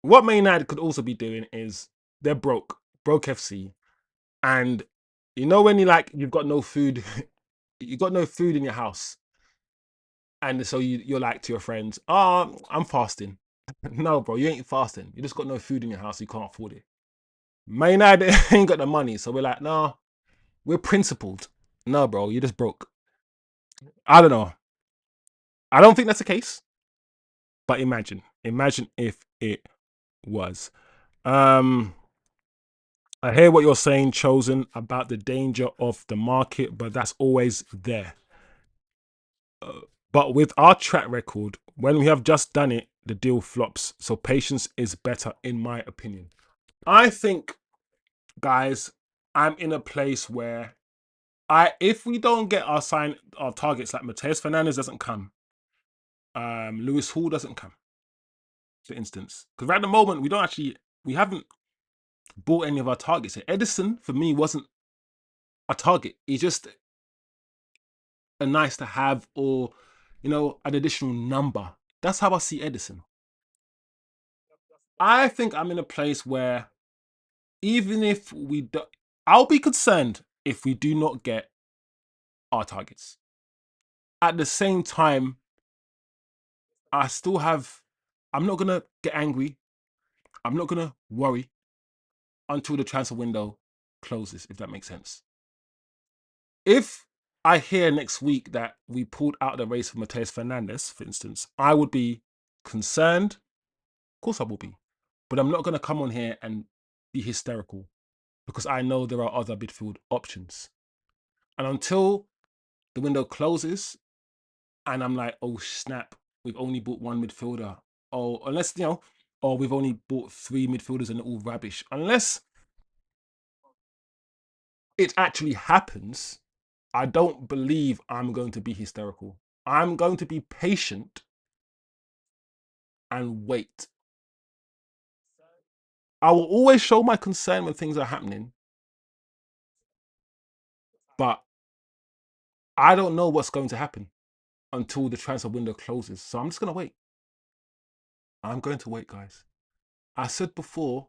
what Man United could also be doing is they're broke FC, and you know when you like you've got no food, you got no food in your house, and so you're like to your friends, "Oh, I'm fasting." No, bro, you ain't fasting. You just got no food in your house. You can't afford it. Man United ain't got the money, so we're like, no, we're principled. No, bro, you just broke. I don't know. I don't think that's the case, but imagine if it was. Um, I hear what you're saying, Chosen, about the danger of the market, but that's always there. But with our track record, when we have just done it, the deal flops. So patience is better, in my opinion. I think, guys, I'm in a place where if we don't get our targets, like Mateus Fernandez doesn't come, Lewis Hall doesn't come, for instance, because right at the moment we haven't bought any of our targets. Edison for me wasn't a target. He's just a nice to have, or an additional number. That's how I see Edison. I think I'm in a place where even if we do, I'll be concerned if we do not get our targets. At the same time, I still have. I'm not gonna get angry. I'm not gonna worry until the transfer window closes, if that makes sense. If I hear next week that we pulled out the race for Mateus Fernandez, for instance, I would be concerned. Of course, I will be, but I'm not gonna come on here and be hysterical because I know there are other midfield options. And until the window closes, and I'm like, oh snap, we've only bought one midfielder. Oh, unless or we've only bought three midfielders and they're all rubbish. Unless it actually happens, I don't believe I'm going to be hysterical. I'm going to be patient and wait. I will always show my concern when things are happening, but I don't know what's going to happen until the transfer window closes. So I'm just going to wait. I'm going to wait, guys. I said before,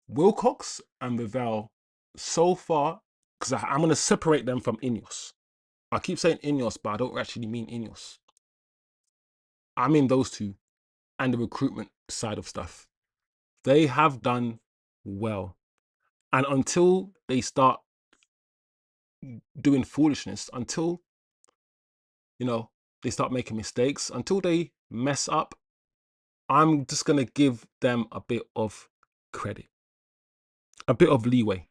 Wilcox and Ravel, so far, because I'm going to separate them from Ineos. I keep saying Ineos, but I don't actually mean Ineos. I mean those two and the recruitment side of stuff. They have done well. And until they start doing foolishness, until, they start making mistakes, until they mess up, I'm just going to give them a bit of credit, a bit of leeway.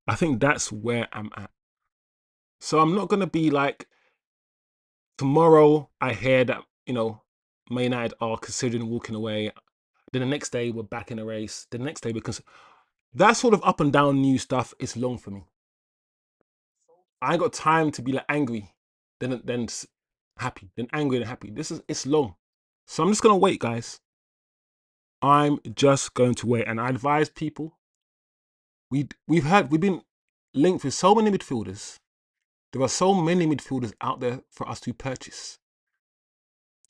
I think that's where I'm at. So I'm not going to be like, tomorrow I hear that, Man United are considering walking away. Then the next day we're back in a race. The next day because that sort of up and down news stuff is long for me. I ain't got time to be like angry, then happy, then angry and happy. It's long. So I'm just gonna wait, guys. I'm just going to wait. And I advise people, we've been linked with so many midfielders. There are so many midfielders out there for us to purchase.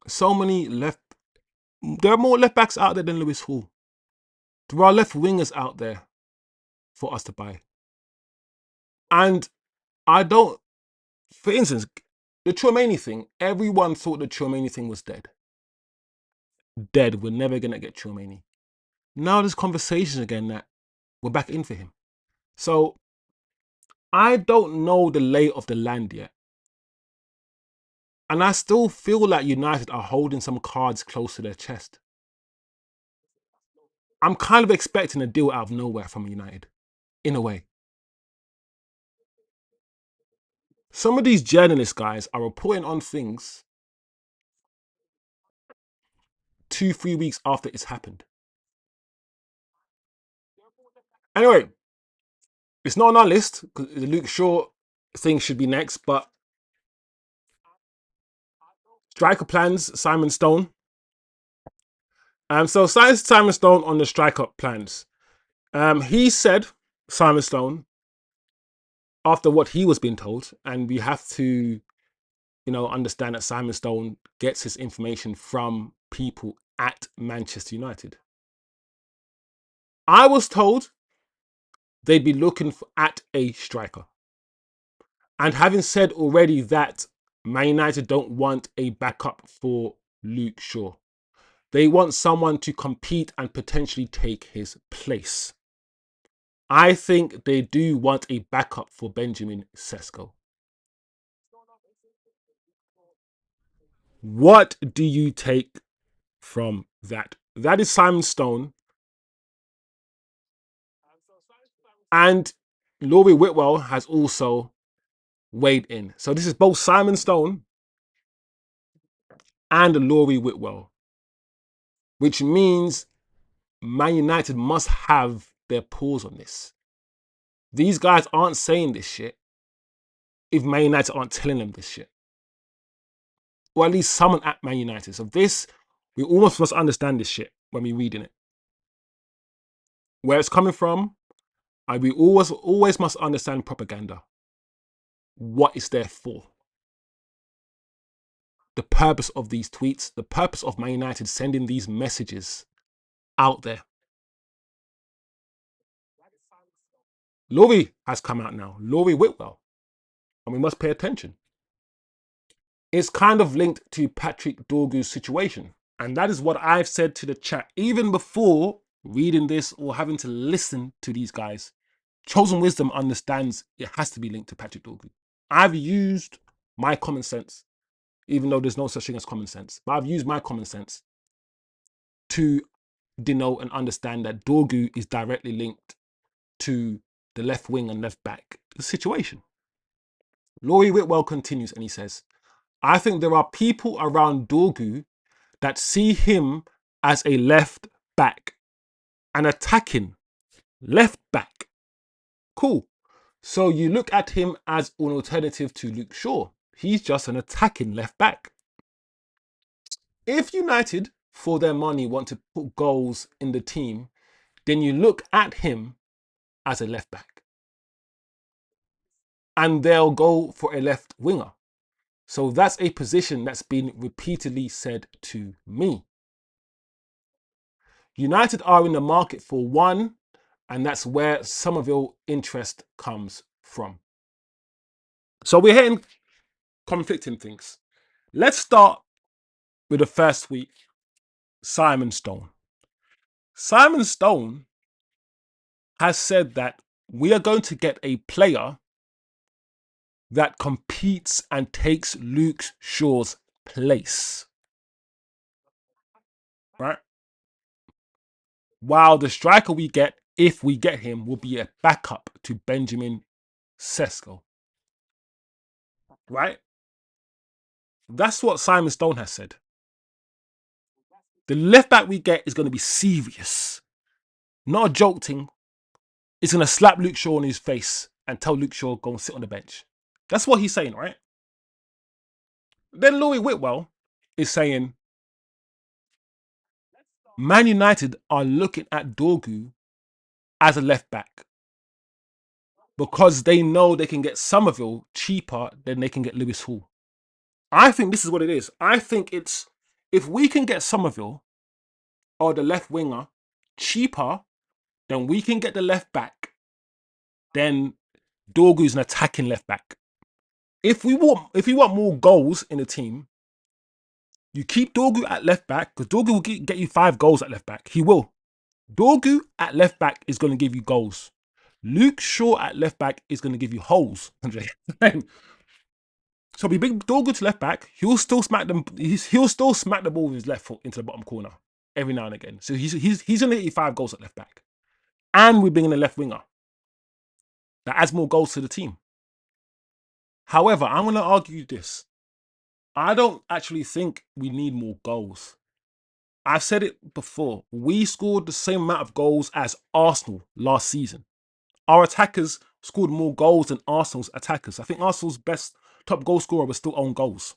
So many left. There are more left backs out there than Lewis Hall. There are left wingers out there for us to buy. And I don't, for instance, the Tchouaméni thing, everyone thought the Tchouaméni thing was dead. Dead. We're never going to get Tchouaméni. Now there's conversation again that we're back in for him. So I don't know the lay of the land yet. And I still feel like United are holding some cards close to their chest. I'm kind of expecting a deal out of nowhere from United, in a way. Some of these journalist guys are reporting on things 2-3 weeks after it's happened. Anyway, it's not on our list because the Luke Shaw thing should be next, but Striker plans, Simon Stone. So Simon Stone on the striker plans. He said, Simon Stone, after what he was being told, and we have to, understand that Simon Stone gets his information from people at Manchester United. I was told they'd be looking at a striker. And having said already that Man United don't want a backup for Luke Shaw. They want someone to compete and potentially take his place. I think they do want a backup for Benjamin Sesko. What do you take from that? That is Simon Stone. And Laurie Whitwell has also weighed in. So this is both Simon Stone and Laurie Whitwell, which means Man United must have their paws on this. These guys aren't saying this shit if Man United aren't telling them this shit. Or at least someone at Man United. So this, we almost must understand this shit when we're reading it. Where it's coming from, and we always must understand propaganda. What it's there for. The purpose of these tweets, the purpose of Man United sending these messages out there. Laurie has come out now. Laurie Whitwell. And we must pay attention. It's kind of linked to Patrick Dorgu's situation. And that is what I've said to the chat, even before reading this or having to listen to these guys. Chosen Wisdom understands it has to be linked to Patrick Dorgu. I've used my common sense, even though there's no such thing as common sense. But I've used my common sense to denote and understand that Dorgu is directly linked to the left wing and left back situation. Laurie Whitwell continues and he says, I think there are people around Dorgu that see him as a left back, an attacking left back. Cool. So you look at him as an alternative to Luke Shaw. He's just an attacking left back. If United, for their money, want to put goals in the team, then you look at him as a left back. And they'll go for a left winger. So that's a position that's been repeatedly said to me. United are in the market for one, and that's where Summerville interest comes from. So we're hearing conflicting things. Let's start with the first week, Simon Stone. Simon Stone has said that we are going to get a player that competes and takes Luke Shaw's place. Right? While the striker we get, if we get him, will be a backup to Benjamin Sesko. Right? That's what Simon Stone has said. The left back we get is going to be serious. Not a joke thing. It's going to slap Luke Shaw in his face and tell Luke Shaw go and sit on the bench. That's what he's saying, right? Then Laurie Whitwell is saying Man United are looking at Dorgu as a left back because they know they can get Summerville cheaper than they can get Lewis Hall. I think this is what it is. I think it's if we can get Summerville or the left winger cheaper than we can get the left back, then Dorgu is an attacking left back. If we want more goals in the team, you keep Dorgu at left back because Dorgu will get you 5 goals at left back. He will. Dorgu at left back is going to give you goals. Luke Shaw at left back is going to give you holes. So we bring Dorgu to left back. He'll still smack them. He'll still smack the ball with his left foot into the bottom corner every now and again. So he's going to get you 5 goals at left back, and we bring in a left winger that adds more goals to the team. However, I'm going to argue this. I don't actually think we need more goals. I've said it before. We scored the same amount of goals as Arsenal last season. Our attackers scored more goals than Arsenal's attackers. I think Arsenal's best top goal scorer was still own goals.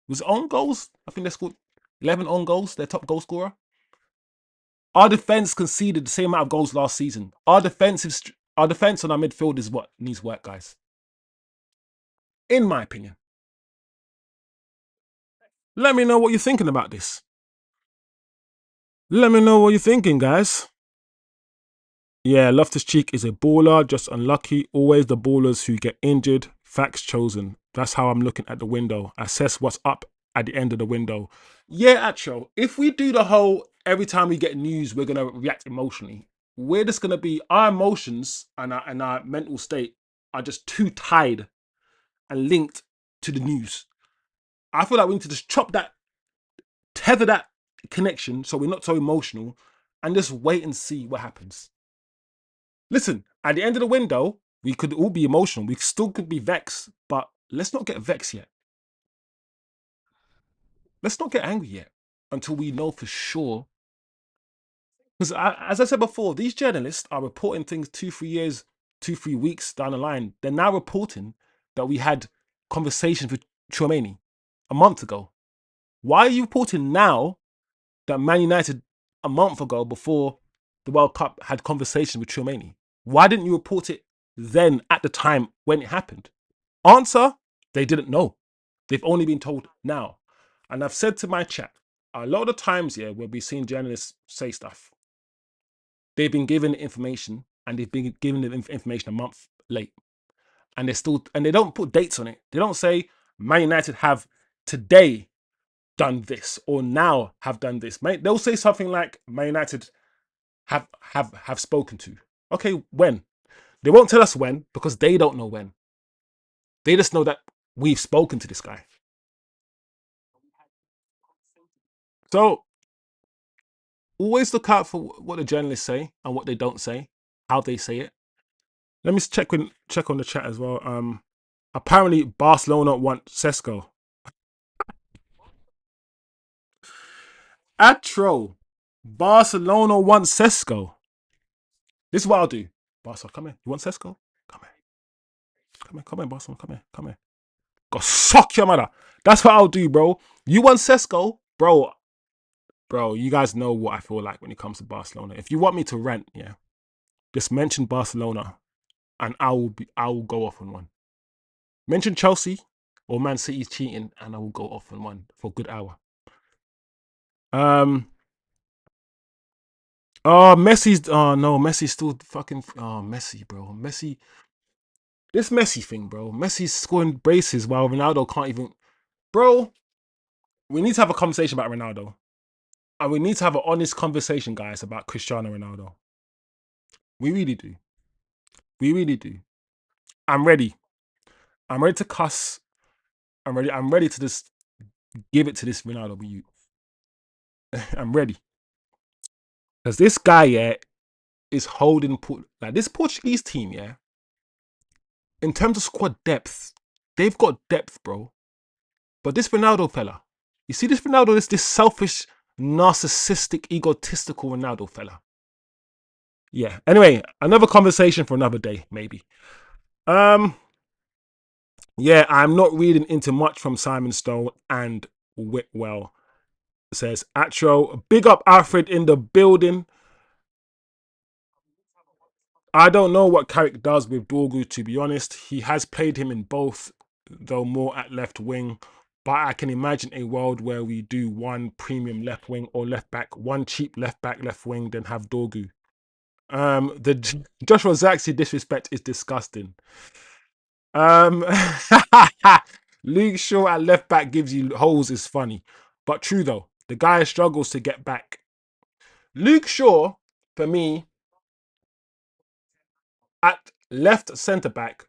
Was it own goals? I think they scored 11 own goals, their top goal scorer. Our defense conceded the same amount of goals last season. Our defense on our midfield is what needs work, guys. In my opinion. Let me know what you're thinking about this. Let me know what you're thinking, guys. Yeah, Loftus-Cheek is a baller, just unlucky. Always the ballers who get injured. Facts chosen. That's how I'm looking at the window. Assess what's up at the end of the window. Yeah, Acho, if we do the whole every time we get news, we're going to react emotionally, we're just going to be, our emotions and our mental state are just too tied and linked to the news. I feel like we need to just chop that, tether that connection so we're not so emotional and just wait and see what happens. Listen, at the end of the window, we could all be emotional. We still could be vexed, but let's not get vexed yet. Let's not get angry yet until we know for sure. Because as I said before, these journalists are reporting things 2, 3 years, 2, 3 weeks down the line. They're now reporting that we had conversations with Tchouaméni a month ago. Why are you reporting now that Man United a month ago before the World Cup had conversations with Tchouaméni? Why didn't you report it then at the time when it happened? Answer, they didn't know. They've only been told now. And I've said to my chat, a lot of the times here where we've seen journalists say stuff, they've been given information and they've been given the information a month late. And they don't put dates on it. They don't say Man United have today done this or now have done this. They'll say something like Man United have spoken to. Okay, when? They won't tell us when because they don't know when. They just know that we've spoken to this guy. So always look out for what the journalists say and what they don't say, how they say it. Let me check on the chat as well. Apparently Barcelona want Sesko. Atro, Barcelona want Sesko. This is what I'll do. Barcelona, come here. You want Sesko? Come here. Come here, Barcelona. Come here. Go suck your mother. That's what I'll do, bro. You want Sesko, bro? Bro, you guys know what I feel like when it comes to Barcelona. If you want me to rant, yeah, just mention Barcelona, and I will go off on one. Mention Chelsea or Man City's cheating, and I will go off on one for a good hour. Oh, Messi's. Oh no, Messi's still fucking. Oh, Messi, bro. Messi. This Messi thing, bro. Messi's scoring braces while Ronaldo can't even. Bro, we need to have a conversation about Ronaldo. And we need to have an honest conversation, guys, about Cristiano Ronaldo. We really do. We really do. I'm ready. I'm ready to cuss. I'm ready to just give it to this Ronaldo. I'm ready. Because this guy, yeah, is holding like this Portuguese team, yeah. In terms of squad depth, they've got depth, bro. But this Ronaldo fella, you see this Ronaldo, this selfish, narcissistic, egotistical Ronaldo fella. Yeah. Anyway, another conversation for another day, maybe. Yeah, I'm not reading into much from Simon Stone and Whitwell. Says Atro, big up Alfred in the building. I don't know what Carrick does with Dorgu, to be honest. He has played him in both, though more at left wing. But I can imagine a world where we do one premium left wing or left back, one cheap left back, left wing, then have Dorgu. The Joshua Zaxi disrespect is disgusting. Luke Shaw at left back gives you holes is funny. But true though, the guy struggles to get back. Luke Shaw, for me, at left centre back,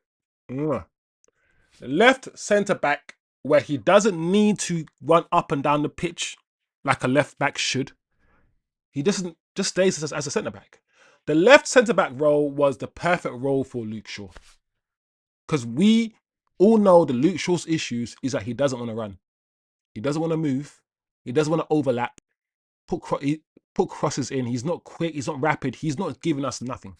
left centre back, where he doesn't need to run up and down the pitch like a left back should. He doesn't just stays as a centre back. The left centre back role was the perfect role for Luke Shaw. Because we all know the Luke Shaw's issues is that he doesn't want to run. He doesn't want to move. He doesn't want to overlap. Put crosses in. He's not quick. He's not rapid. He's not giving us nothing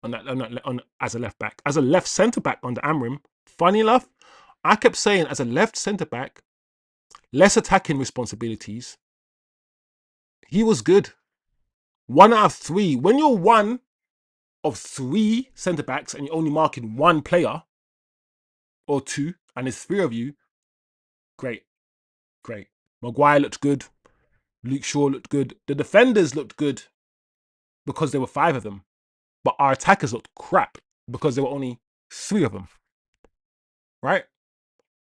as a left back. As a left centre back under Amrim, funny enough, I kept saying as a left centre back, less attacking responsibilities. He was good. 1 out of 3. When you're one of 3 centre backs and you're only marking one player or two, and there's 3 of you, great, great. Maguire looked good. Luke Shaw looked good. The defenders looked good because there were 5 of them, but our attackers looked crap because there were only 3 of them. Right?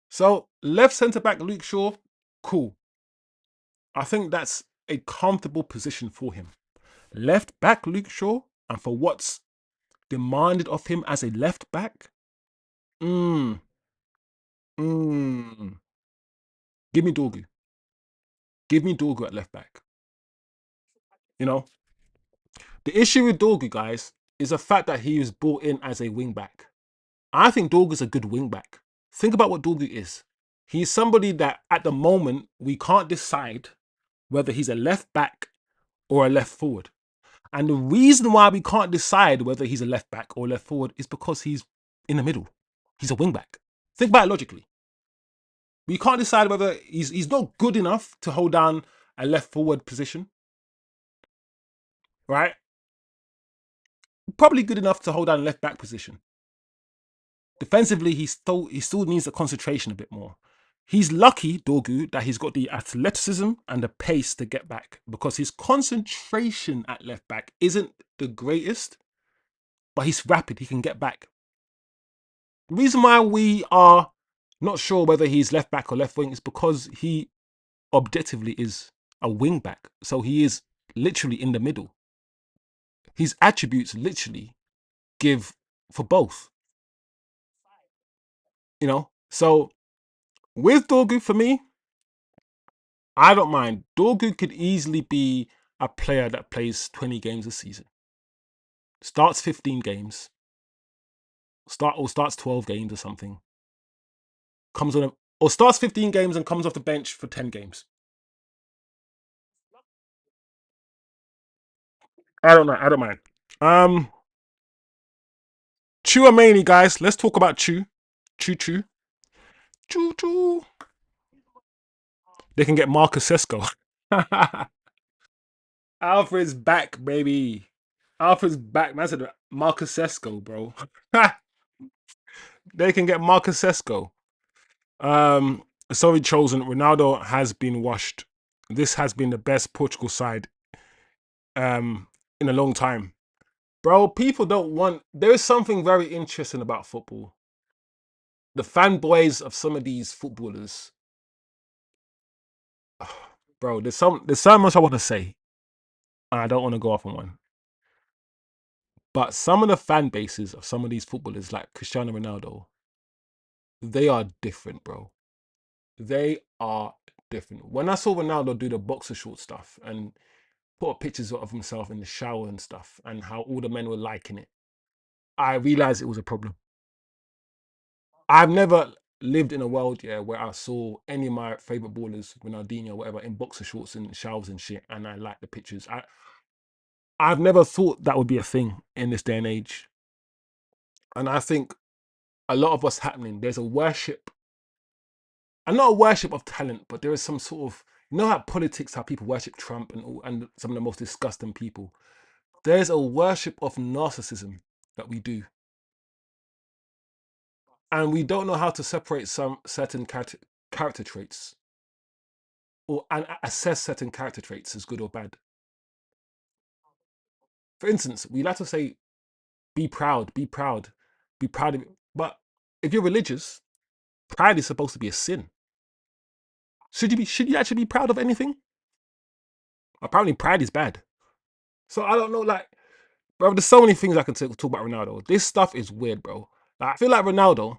So left centre back Luke Shaw, cool. I think that's a comfortable position for him. Left back Luke Shaw, and for what's demanded of him as a left back, mm, mm, give me Dorgu. Give me Dorgu at left back. You know, the issue with Dorgu, guys, is the fact that he was brought in as a wing back. I think Dorgu's a good wing back. Think about what Dorgu is. He's somebody that at the moment we can't decide whether he's a left back or a left forward. And the reason why we can't decide whether he's a left back or left forward is because he's in the middle. He's a wing back. Think about it logically. We can't decide whether he's not good enough to hold down a left forward position, right? Probably good enough to hold down a left back position. Defensively, he still needs the concentration a bit more. He's lucky, Dorgu, that he's got the athleticism and the pace to get back because his concentration at left back isn't the greatest, but he's rapid. He can get back. The reason why we are not sure whether he's left back or left wing is because he objectively is a wing back. So he is literally in the middle. His attributes literally give for both, you know? So with Dorgu, for me, I don't mind. Dorgu could easily be a player that plays 20 games a season. Starts 15 games. Starts 12 games or something. Or starts 15 games and comes off the bench for 10 games. I don't know. I don't mind. Tchouaméni, guys. Let's talk about Choo. Choo Choo. Choo Choo. They can get Marcus Sesko. Alfred's back, baby. Alfred's back. Man said Marcus Sesko, bro. They can get Marcus Sesko. Sorry, chosen. Ronaldo has been washed. This has been the best Portugal side in a long time. Bro, people don't want. There is something very interesting about football. The fanboys of some of these footballers, bro. There's so much I want to say, and I don't want to go off on one. But some of the fan bases of some of these footballers, like Cristiano Ronaldo, they are different, bro. They are different. When I saw Ronaldo do the boxer short stuff and put up pictures of himself in the shower and stuff, and how all the men were liking it, I realized it was a problem. I've never lived in a world, yeah, where I saw any of my favorite ballers, Ronaldinho, whatever, in boxer shorts and showers and shit, and I like the pictures. I've never thought that would be a thing in this day and age, and I think a lot of what's happening, there's a worship, and not a worship of talent, but there is some sort of, you know, how politics, how people worship Trump and some of the most disgusting people. There's a worship of narcissism that we do, and we don't know how to separate some certain character traits or and assess certain character traits as good or bad. For instance, we like to say, be proud, be proud, be proud of it. But if you're religious, pride is supposed to be a sin. Should you actually be proud of anything? Apparently pride is bad. So I don't know, like, bro, there's so many things I can talk about Ronaldo. This stuff is weird, bro. Like, I feel like Ronaldo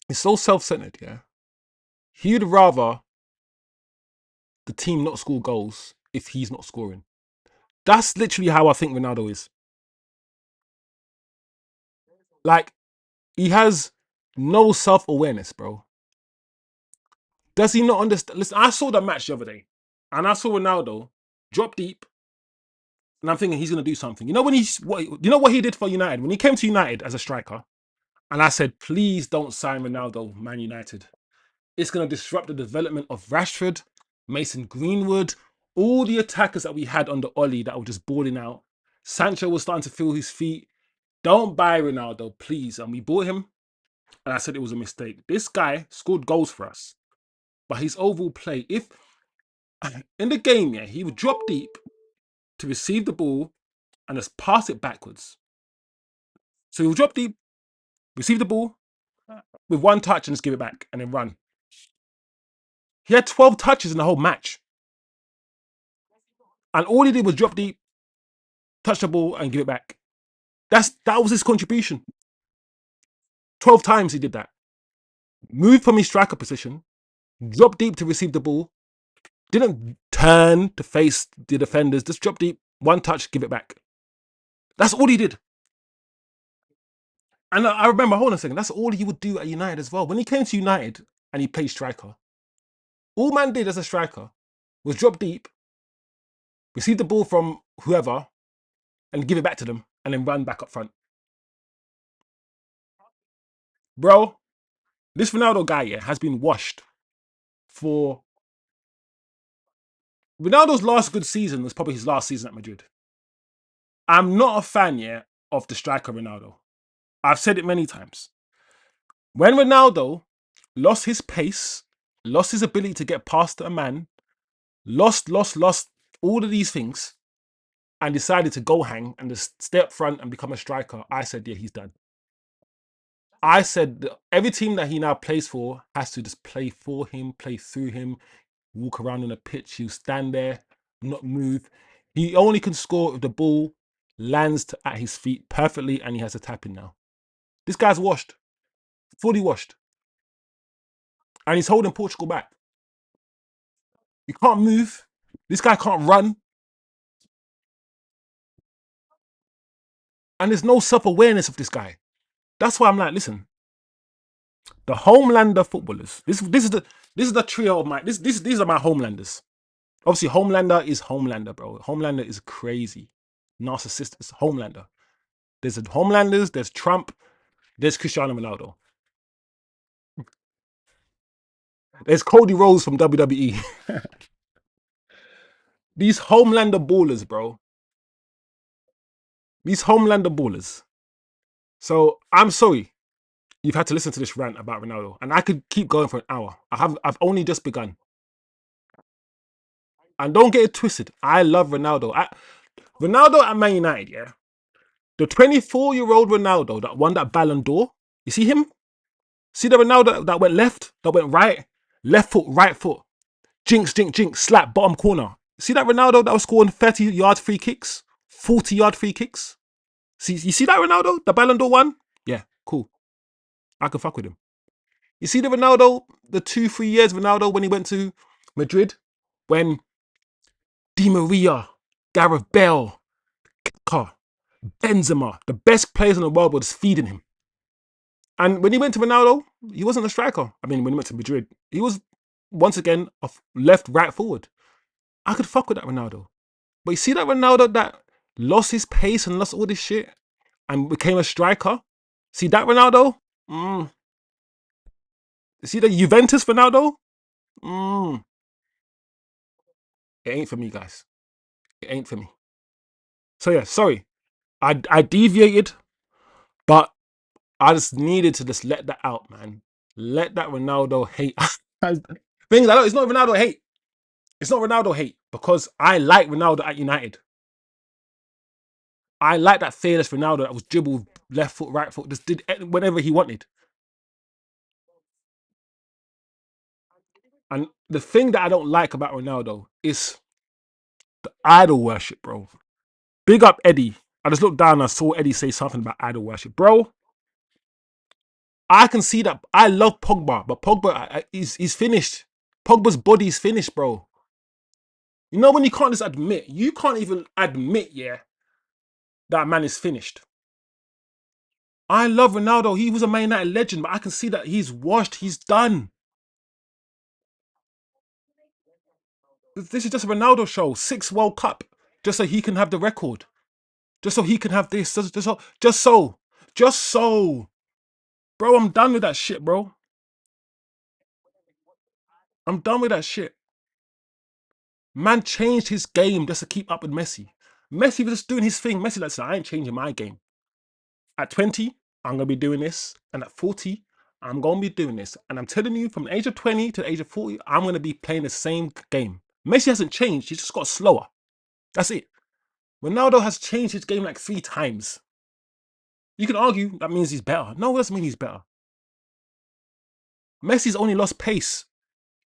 is so self-centered, yeah. He'd rather the team not score goals if he's not scoring. That's literally how I think Ronaldo is. Like, he has no self-awareness, bro. Does he not understand? Listen, I saw that match the other day, and I saw Ronaldo drop deep, and I'm thinking he's gonna do something. You know what he did for United when he came to United as a striker, and I said, please don't sign Ronaldo, Man United. It's going to disrupt the development of Rashford, Mason Greenwood, all the attackers that we had on the Ollie that were just balling out. Sancho was starting to feel his feet. Don't buy Ronaldo, please. And we bought him, and I said it was a mistake. This guy scored goals for us, but his overall play, if in the game, yeah, he would drop deep to receive the ball and just pass it backwards. So he would drop deep, receive the ball with one touch and just give it back and then run. He had 12 touches in the whole match. And all he did was drop deep, touch the ball, and give it back. That was his contribution. 12 times he did that. Moved from his striker position, drop deep to receive the ball, didn't turn to face the defenders, just drop deep, one touch, give it back. That's all he did. And I remember, hold on a second, that's all he would do at United as well. When he came to United and he played striker, all man did as a striker was drop deep, receive the ball from whoever, and give it back to them, and then run back up front. Bro, this Ronaldo guy, yeah, has been washed for... Ronaldo's last good season was probably his last season at Madrid. I'm not a fan, yeah, of the striker Ronaldo. I've said it many times. When Ronaldo lost his pace, lost his ability to get past a man, lost all of these things, and decided to go hang and just stay up front and become a striker, I said, yeah, he's done. I said that every team that he now plays for has to just play for him, play through him, walk around on a pitch, he'll stand there, not move. He only can score if the ball lands at his feet perfectly and he has a tap in now. This guy's washed, fully washed. And he's holding Portugal back. He can't move. This guy can't run. And there's no self-awareness of this guy. That's why I'm like, listen, the Homelander footballers, this is the trio of these are my Homelanders. Obviously, Homelander is Homelander, bro. Homelander is crazy. Narcissist is Homelander. There's the Homelanders, there's Trump, there's Cristiano Ronaldo. There's Cody Rhodes from WWE. These Homelander ballers, bro. These Homelander ballers. So I'm sorry you've had to listen to this rant about Ronaldo, and I could keep going for an hour. I've only just begun. And don't get it twisted. I love Ronaldo. Ronaldo at Man United, yeah. The 24-year-old Ronaldo that won that Ballon d'Or. You see him? See the Ronaldo that went left, that went right, left foot, right foot, jinx, jinx, jinx, slap, bottom corner. See that Ronaldo that was scoring 30-yard free kicks, 40-yard free kicks? See, you see that Ronaldo, the Ballon d'Or one? Yeah, cool. I can fuck with him. You see the Ronaldo, the 2-3 years Ronaldo when he went to Madrid, when Di Maria, Gareth Bale, Kaka, Benzema, the best players in the world were just feeding him. And when he went to Ronaldo, he wasn't a striker. I mean, when he went to Madrid, he was, once again, off left, right, forward. I could fuck with that Ronaldo. But you see that Ronaldo that lost his pace and lost all this shit and became a striker? See that Ronaldo? See the Juventus Ronaldo? It ain't for me, guys. It ain't for me. So yeah, sorry. I deviated, but I just needed to just let that out, man. Let that Ronaldo hate. Things I know, it's not Ronaldo hate. It's not Ronaldo hate because I like Ronaldo at United. I like that fearless Ronaldo that was dribbled left foot, right foot, just did whatever he wanted. And the thing that I don't like about Ronaldo is the idol worship, bro. Big up Eddie. I just looked down and I saw Eddie say something about idol worship. Bro, I can see that. I love Pogba, but Pogba, he's finished. Pogba's body's finished, bro. You know when you can't just admit, you can't even admit, yeah, that man is finished. I love Ronaldo. He was a Man United legend, but I can see that he's washed. He's done. This is just a Ronaldo show. 6 World Cup. Just so he can have the record. Just so he can have this. Just so. Bro, I'm done with that shit, bro. I'm done with that shit. Man changed his game just to keep up with Messi. Messi was just doing his thing. Messi like said, I ain't changing my game. At 20, I'm gonna be doing this, and at 40, I'm gonna be doing this. And I'm telling you, from the age of 20 to the age of 40, I'm gonna be playing the same game. Messi hasn't changed, he's just got slower. That's it. Ronaldo has changed his game like 3 times. You can argue that means he's better. No, it doesn't mean he's better. Messi's only lost pace.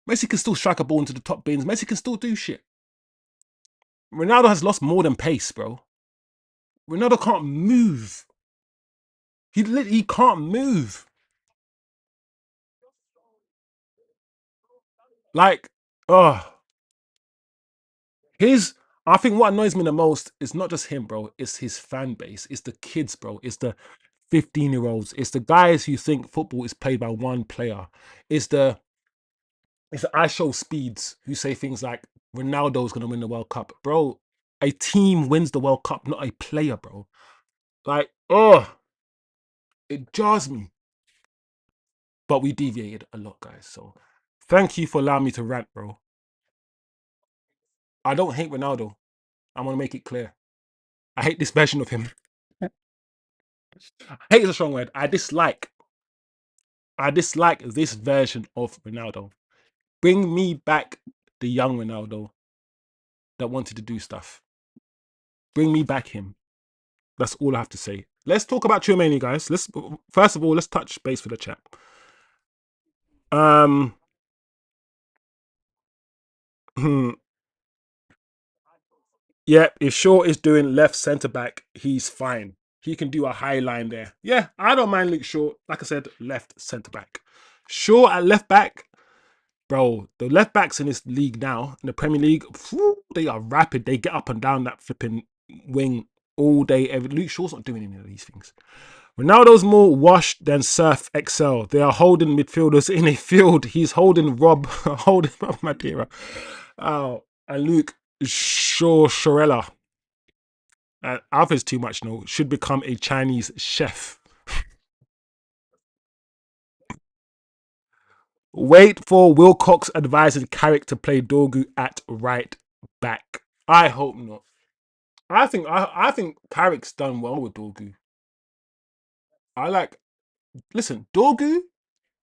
Messi can still strike a ball into the top bins. Messi can still do shit. Ronaldo has lost more than pace, bro. Ronaldo can't move. He can't move. Like, oh, his. I think what annoys me the most is not just him, bro. It's his fan base. It's the kids, bro. It's the 15-year-olds. It's the guys who think football is played by one player. It's the I show speeds who say things like Ronaldo's gonna win the World Cup, bro. A team wins the World Cup, not a player, bro. Like, oh, it jars me. But we deviated a lot, guys. So thank you for allowing me to rant, bro. I don't hate Ronaldo. I want to make it clear. I hate this version of him. Hate is a strong word. I dislike this version of Ronaldo. Bring me back the young Ronaldo that wanted to do stuff. Bring me back him. That's all I have to say. Let's talk about Tchouaméni, guys. Let's first of all let's touch base for the chat. Um, yeah, if Shaw is doing left centre back, he's fine. He can do a high line there. Yeah, I don't mind Luke Shaw. Like I said, left centre back. Shaw at left back, bro. The left backs in this league now, in the Premier League, they are rapid. They get up and down that flipping wing all day. Luke Shaw's not doing any of these things. Ronaldo's more washed than Surf XL. They are holding midfielders in a field. He's holding holding Madeira. Oh, and Luke Shorella. Alpha's too much, no. Should become a Chinese chef. Wait for Wilcox advising Carrick to play Dorgu at right back. I hope not. I think Carrick's done well with Dorgu. I like listen, Dorgu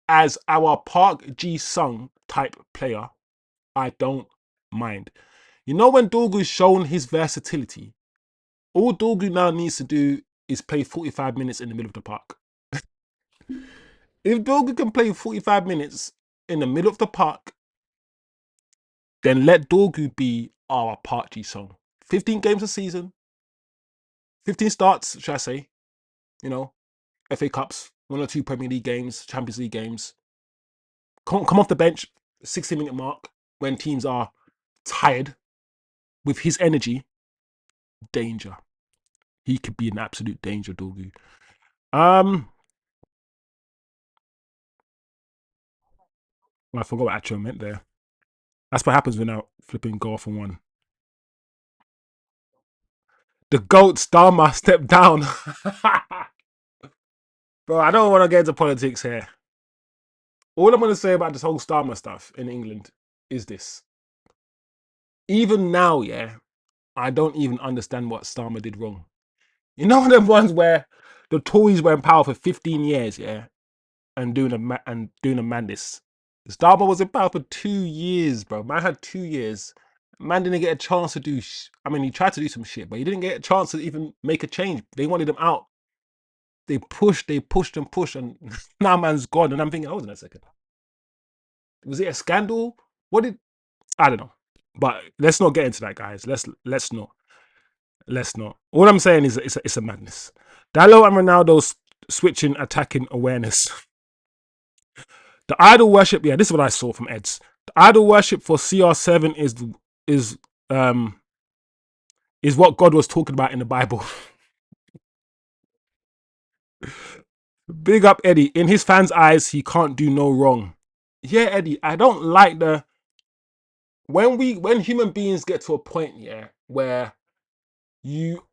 as our Park Ji Sung type player, I don't mind. You know when Dorgu's shown his versatility, all Dorgu now needs to do is play 45 minutes in the middle of the park. If Dorgu can play 45 minutes in the middle of the park, then let Dorgu be our Park Ji Sung. 15 games a season, 15 starts, should I say, you know, FA Cups, 1 or 2 Premier League games, Champions League games. Come off the bench, 60-minute mark, when teams are tired, with his energy, danger. He could be an absolute danger, Dorgu. I forgot what actually I meant there. That's what happens when I flipping go off on one. The GOAT Starmer stepped down. Bro, I don't want to get into politics here. All I'm going to say about this whole Starmer stuff in England is this. Even now, yeah, I don't even understand what Starmer did wrong. You know them ones where the Tories were in power for 15 years, yeah, and doing a madness. Starmer was in power for 2 years, bro. Man had 2 years. Man didn't get a chance to do. I mean, he tried to do some shit, but he didn't get a chance to even make a change. They wanted him out. They pushed, and pushed, and now man's gone. And I'm thinking, hold on a second. Was it a scandal? What did I don't know. But let's not get into that, guys. Let's not. Let's not. All I'm saying is it's a madness. Dallo and Ronaldo's switching attacking awareness. The idol worship, yeah, this is what I saw from Eds. The idol worship for CR7 is um is what God was talking about in the Bible. Big up Eddie. In his fans' eyes, he can't do no wrong. Yeah, Eddie, I don't like the when human beings get to a point, yeah, where you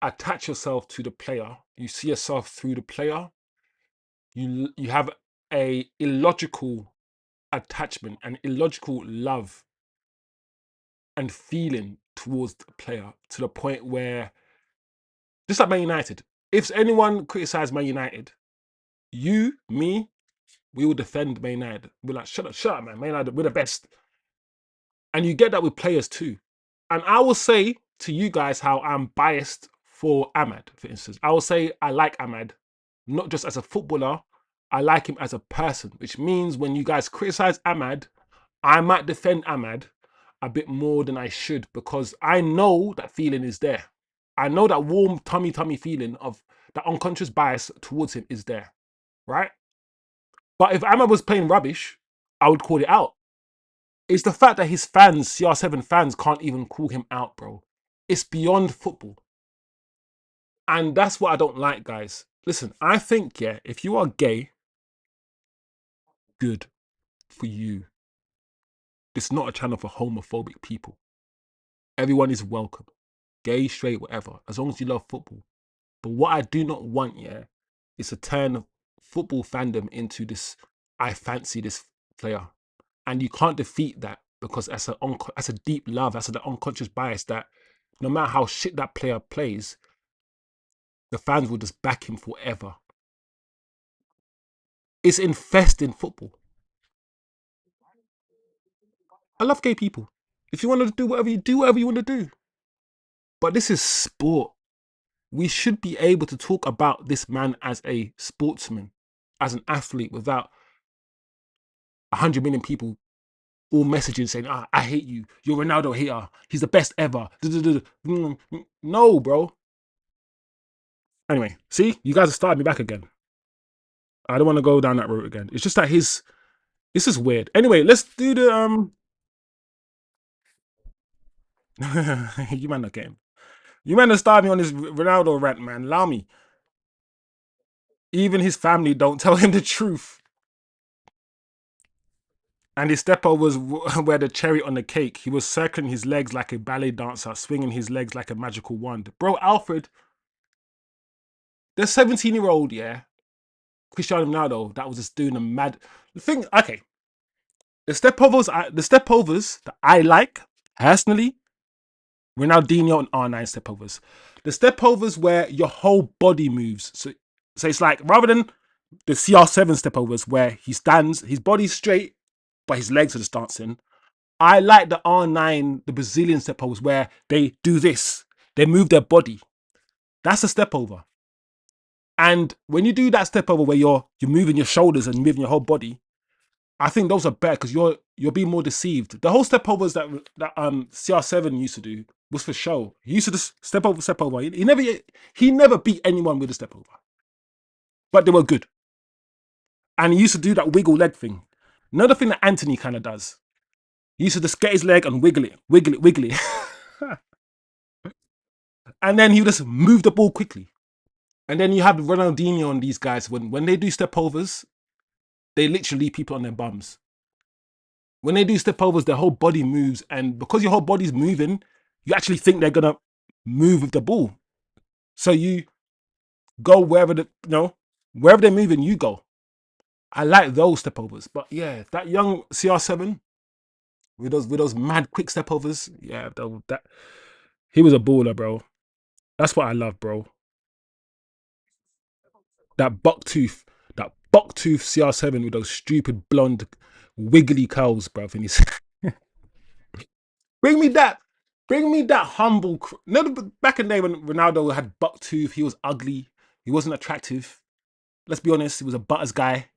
attach yourself to the player, you see yourself through the player, you have a illogical attachment and illogical love and feeling towards the player to the point where, just like Man United, if anyone criticized Man United, you, me, we will defend Man United. We're like, shut up, man. Man United, we're the best. And you get that with players too. And I will say to you guys how I'm biased for Ahmad, for instance. I will say I like Ahmad, not just as a footballer, I like him as a person, which means when you guys criticize Ahmad, I might defend Ahmad a bit more than I should because I know that feeling is there. I know that warm tummy feeling of that unconscious bias towards him is there, right? But if Ahmad was playing rubbish, I would call it out. It's the fact that his fans, CR7 fans, can't even call him out, bro. It's beyond football. And that's what I don't like, guys. Listen, I think, yeah, if you are gay, good for you. It's not a channel for homophobic people. Everyone is welcome. Gay, straight, whatever. As long as you love football. But what I do not want, yeah, is to turn football fandom into this, I fancy this player. And you can't defeat that because that's a deep love, that's an unconscious bias that no matter how shit that player plays, the fans will just back him forever. It's infesting football. I love gay people. If you want to do whatever you want to do. But this is sport. We should be able to talk about this man as a sportsman, as an athlete, without 100 million people all messaging saying, I hate you. You're Ronaldo hater. He's the best ever. No, bro. Anyway, see, you guys are starting me back again. I don't want to go down that route again. It's just that this is weird. Anyway, let's do the you man not getting. You man are starting me on this Ronaldo rant, man. Allow me. Even his family don't tell him the truth. And his stepovers were the cherry on the cake. He was circling his legs like a ballet dancer, swinging his legs like a magical wand. Bro, Alfred, the 17-year-old, yeah, Cristiano Ronaldo, that was just doing a mad thing. Okay, the stepovers that I like personally, Ronaldinho and R9 stepovers. The stepovers where your whole body moves. So it's like rather than the CR7 stepovers where he stands, his body's straight, but his legs are just dancing. I like the R9, the Brazilian stepovers where they do this. They move their body. That's a stepover. And when you do that stepover where you're moving your shoulders and moving your whole body, I think those are better because you're being more deceived. The whole stepovers that CR7 used to do was for show. He used to just step over. He never beat anyone with a stepover, but they were good. And he used to do that wiggle leg thing. Another thing that Anthony kind of does. He used to just get his leg and wiggle it, and then he would just move the ball quickly. And then you have Ronaldinho and these guys when they do stepovers, they literally leave people on their bums. When they do stepovers, their whole body moves, and because your whole body's moving, you actually think they're gonna move with the ball. So you go wherever they're moving, you go. I like those stepovers, but yeah, that young CR7 with those mad quick stepovers, yeah, that he was a baller, bro. That's what I love, bro. That buck tooth, that buck tooth CR7 with those stupid blonde wiggly curls, bro. And he's Bring me that. Bring me that humble. No, back in the day when Ronaldo had buck tooth, he was ugly. He wasn't attractive. Let's be honest, he was a butters guy.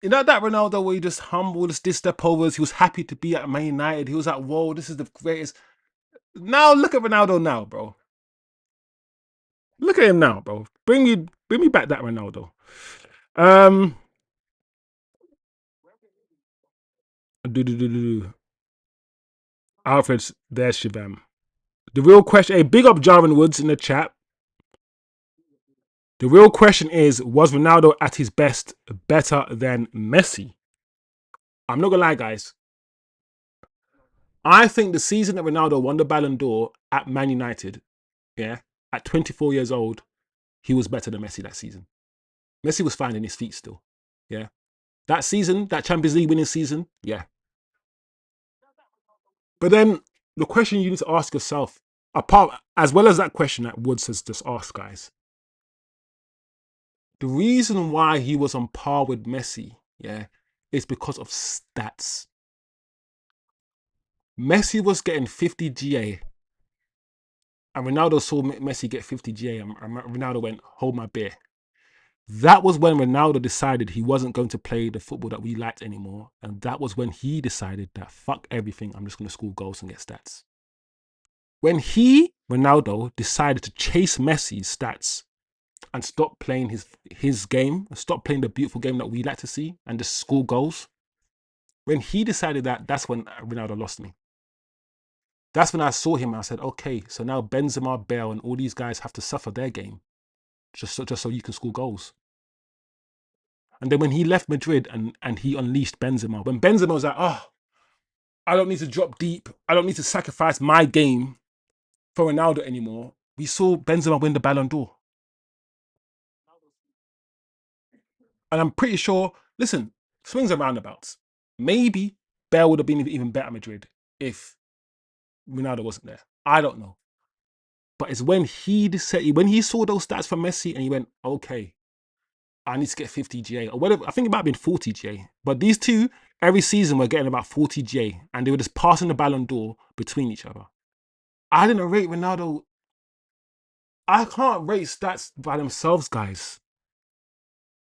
You know that Ronaldo where he just humble, just did step overs. He was happy to be at Man United. He was like, whoa, this is the greatest. Now look at Ronaldo now, bro. Look at him now, bro. Bring me back that Ronaldo. Um, Alfred's there, Shivam. The real question, hey, big up Jarvin Woods in the chat. The real question is, was Ronaldo at his best better than Messi? I'm not gonna lie, guys. I think the season that Ronaldo won the Ballon d'Or at Man United, yeah, at 24 years old, he was better than Messi that season. Messi was finding his feet still, yeah. That season, that Champions League winning season, yeah. But then the question you need to ask yourself, apart as well as that question that Woods has just asked, guys, the reason why he was on par with Messi, yeah, is because of stats. Messi was getting 50 GA, and Ronaldo saw Messi get 50 GA, and Ronaldo went, "Hold my beer." That was when Ronaldo decided he wasn't going to play the football that we liked anymore, and that was when he decided that fuck everything, I'm just going to score goals and get stats. When Ronaldo, decided to chase Messi's stats and stop playing his game, stop playing the beautiful game that we like to see, and just score goals. When he decided that, that's when Ronaldo lost me. That's when I saw him. And I said, okay, so now Benzema, Bale, and all these guys have to suffer their game just so you can score goals. And then when he left Madrid and he unleashed Benzema, when Benzema was like, oh, I don't need to drop deep, I don't need to sacrifice my game for Ronaldo anymore. We saw Benzema win the Ballon d'Or. And I'm pretty sure, listen, swings and roundabouts. Maybe Bale would have been even better at Madrid if Ronaldo wasn't there. I don't know. But it's when when he saw those stats from Messi and he went, okay, I need to get 50 GA or whatever. I think it might have been 40 GA. But these two, every season, were getting about 40 GA and they were just passing the Ballon d'Or between each other. I didn't rate Ronaldo. I can't rate stats by themselves, guys.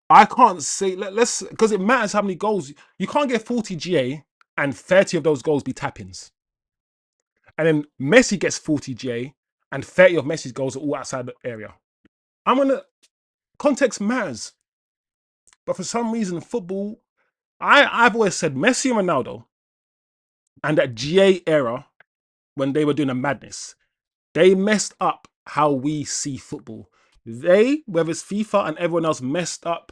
I can't say let's because it matters how many goals. You can't get 40 GA and 30 of those goals be tap-ins. And then Messi gets 40 GA and 30 of Messi's goals are all outside the area. I'm gonna context matters. But for some reason, football, I've always said Messi and Ronaldo and that GA era when they were doing a madness, they messed up how we see football. They, whether it's FIFA and everyone else, messed up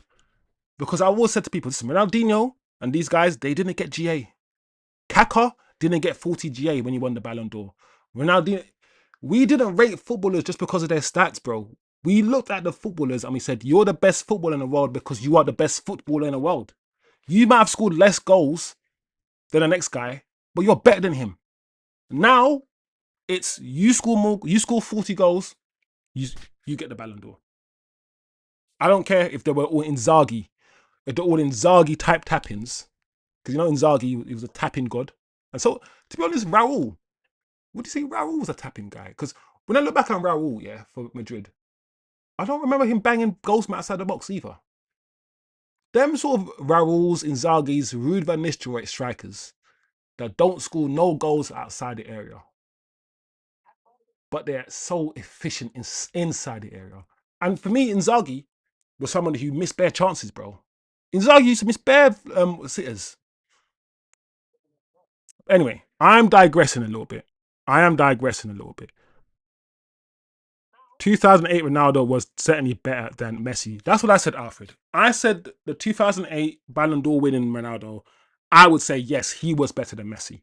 because I always said to people, listen, Ronaldinho and these guys, they didn't get GA. Kaka didn't get 40 GA when he won the Ballon d'Or. Ronaldinho, we didn't rate footballers just because of their stats, bro. We looked at the footballers and we said, you're the best footballer in the world because you are the best footballer in the world. You might have scored less goals than the next guy, but you're better than him. Now, it's you score more, you score 40 goals, you you get the Ballon d'Or. I don't care if they were all Inzaghi, if they're all Inzaghi type tappings, because you know Inzaghi, he was a tapping god. And so, to be honest, Raul, would you say Raul was a tapping guy? Because when I look back on Raul, yeah, for Madrid, I don't remember him banging goals from outside the box either. Them sort of Raul's, Inzaghi's, Ruud van Nistelrooy strikers that don't score no goals outside the area, but they're so efficient inside the area. And for me, Inzaghi was someone who missed bare chances, bro. Inzaghi used to miss bare sitters. Anyway, I'm digressing a little bit. I am digressing a little bit. 2008 Ronaldo was certainly better than Messi. That's what I said, Alfred. I said the 2008 Ballon d'Or winning Ronaldo, I would say, yes, he was better than Messi.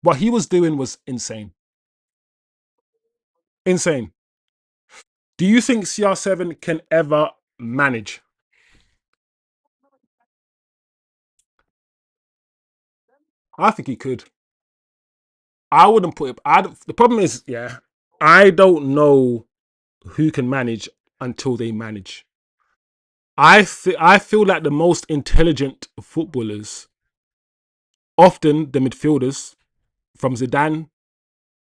What he was doing was insane. Insane. Do you think CR7 can ever manage? I think he could. I wouldn't put it. The problem is, yeah, I don't know who can manage until they manage. I feel like the most intelligent footballers, often the midfielders, from Zidane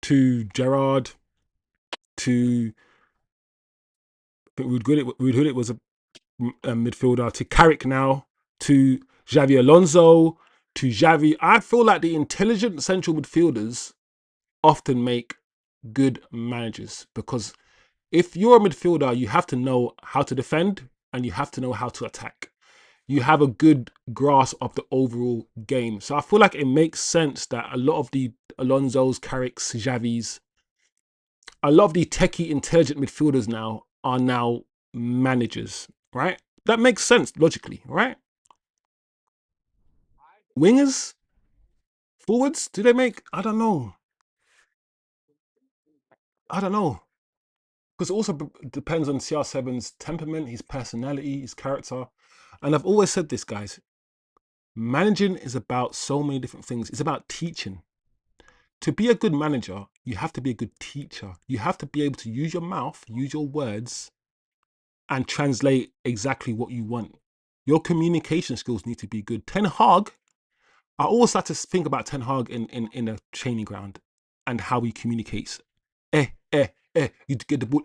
to Gerrard to Ruud Gullit was a midfielder to Carrick now to Xavi Alonso to Xavi. I feel like the intelligent central midfielders often make good managers because if you're a midfielder, you have to know how to defend and you have to know how to attack. You have a good grasp of the overall game. So I feel like it makes sense that a lot of the Alonso's, Carrick's, Xavi's, a lot of the techie intelligent midfielders now are now managers, right? That makes sense logically, right? Wingers, forwards, do they make? I don't know. I don't know. Because it also depends on CR7's temperament, his personality, his character. And I've always said this, guys. Managing is about so many different things. It's about teaching. To be a good manager, you have to be a good teacher. You have to be able to use your mouth, use your words, and translate exactly what you want. Your communication skills need to be good. Ten Hag, I always like to think about Ten Hag in a training ground and how he communicates. You get the ball,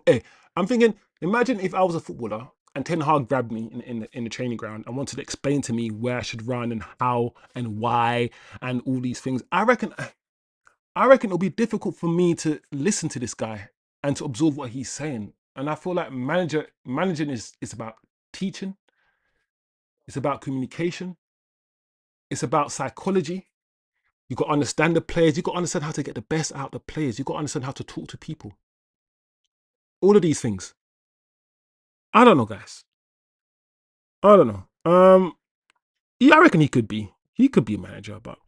I'm thinking, imagine if I was a footballer and Ten Hag grabbed me in the training ground and wanted to explain to me where I should run and how and why and all these things. I reckon it'll be difficult for me to listen to this guy and to absorb what he's saying. And I feel like managing is about teaching, it's about communication, it's about psychology. You got to understand the players, you got to understand how to get the best out of the players, you got to understand how to talk to people. All of these things. I don't know, guys. I don't know. Yeah, I reckon he could be. He could be a manager, but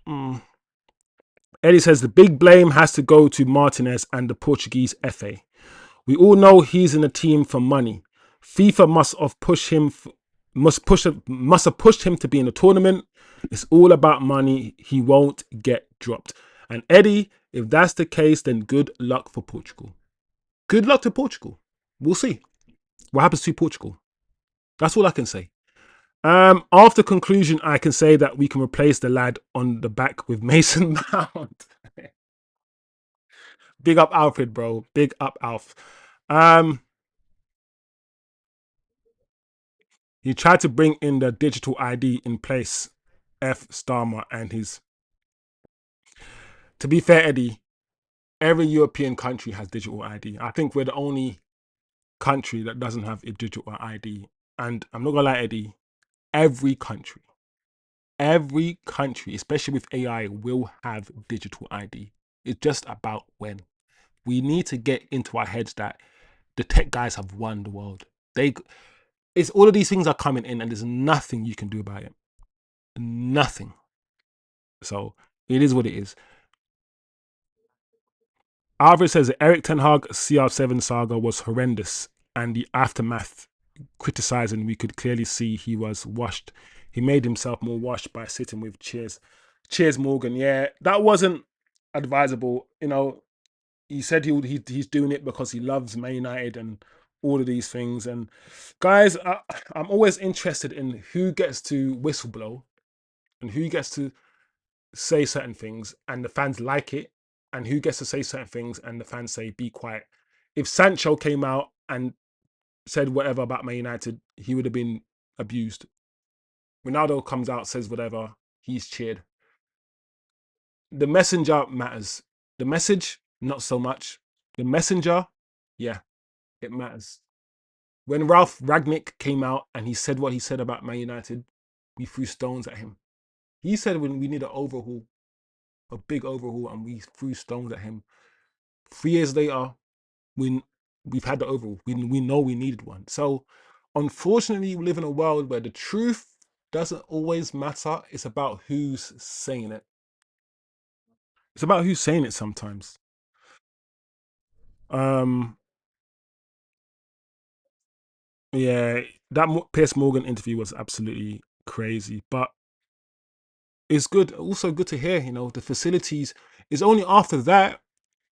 Eddie says the big blame has to go to Martinez and the Portuguese FA. We all know he's in the team for money. FIFA must have pushed him to be in the tournament. It's all about money. He won't get dropped. And Eddie, if that's the case, then good luck for Portugal. Good luck to Portugal. We'll see what happens to Portugal. That's all I can say. After conclusion, I can say that we can replace the lad on the back with Mason Mount. Big up Alfred, bro. Big up Alf. Um, He tried to bring in the digital ID in place. F. Starmer and his. To be fair, Eddie, every European country has digital ID. I think we're the only country that doesn't have a digital ID. And I'm not gonna lie, Eddie, every country, especially with AI, will have digital ID. It's just about when. We need to get into our heads that the tech guys have won the world. It's all of these things are coming in, and there's nothing you can do about it. Nothing. So it is what it is. Alvarez says that Eric Ten Hag CR7 saga was horrendous, and the aftermath criticizing, we could clearly see he was washed. He made himself more washed by sitting with Cheers Morgan. Yeah, that wasn't advisable. He said he's doing it because he loves Man United and all of these things. And guys, I'm always interested in who gets to whistleblow and who gets to say certain things and the fans like it, and who gets to say certain things and the fans say be quiet. If Sancho came out and said whatever about Man United, he would have been abused. Ronaldo comes out, says whatever, he's cheered. The messenger matters. The message, not so much. The messenger, yeah, it matters. When Ralph Ragnick came out and he said what he said about Man United, we threw stones at him. He said when we need an overhaul, a big overhaul, and we threw stones at him. 3 years later, we've had the overall. We know we needed one. So unfortunately, we live in a world where the truth doesn't always matter. It's about who's saying it. It's about who's saying it sometimes. Um, yeah, that Piers Morgan interview was absolutely crazy, but it's good. Also good to hear. The facilities. Is only after that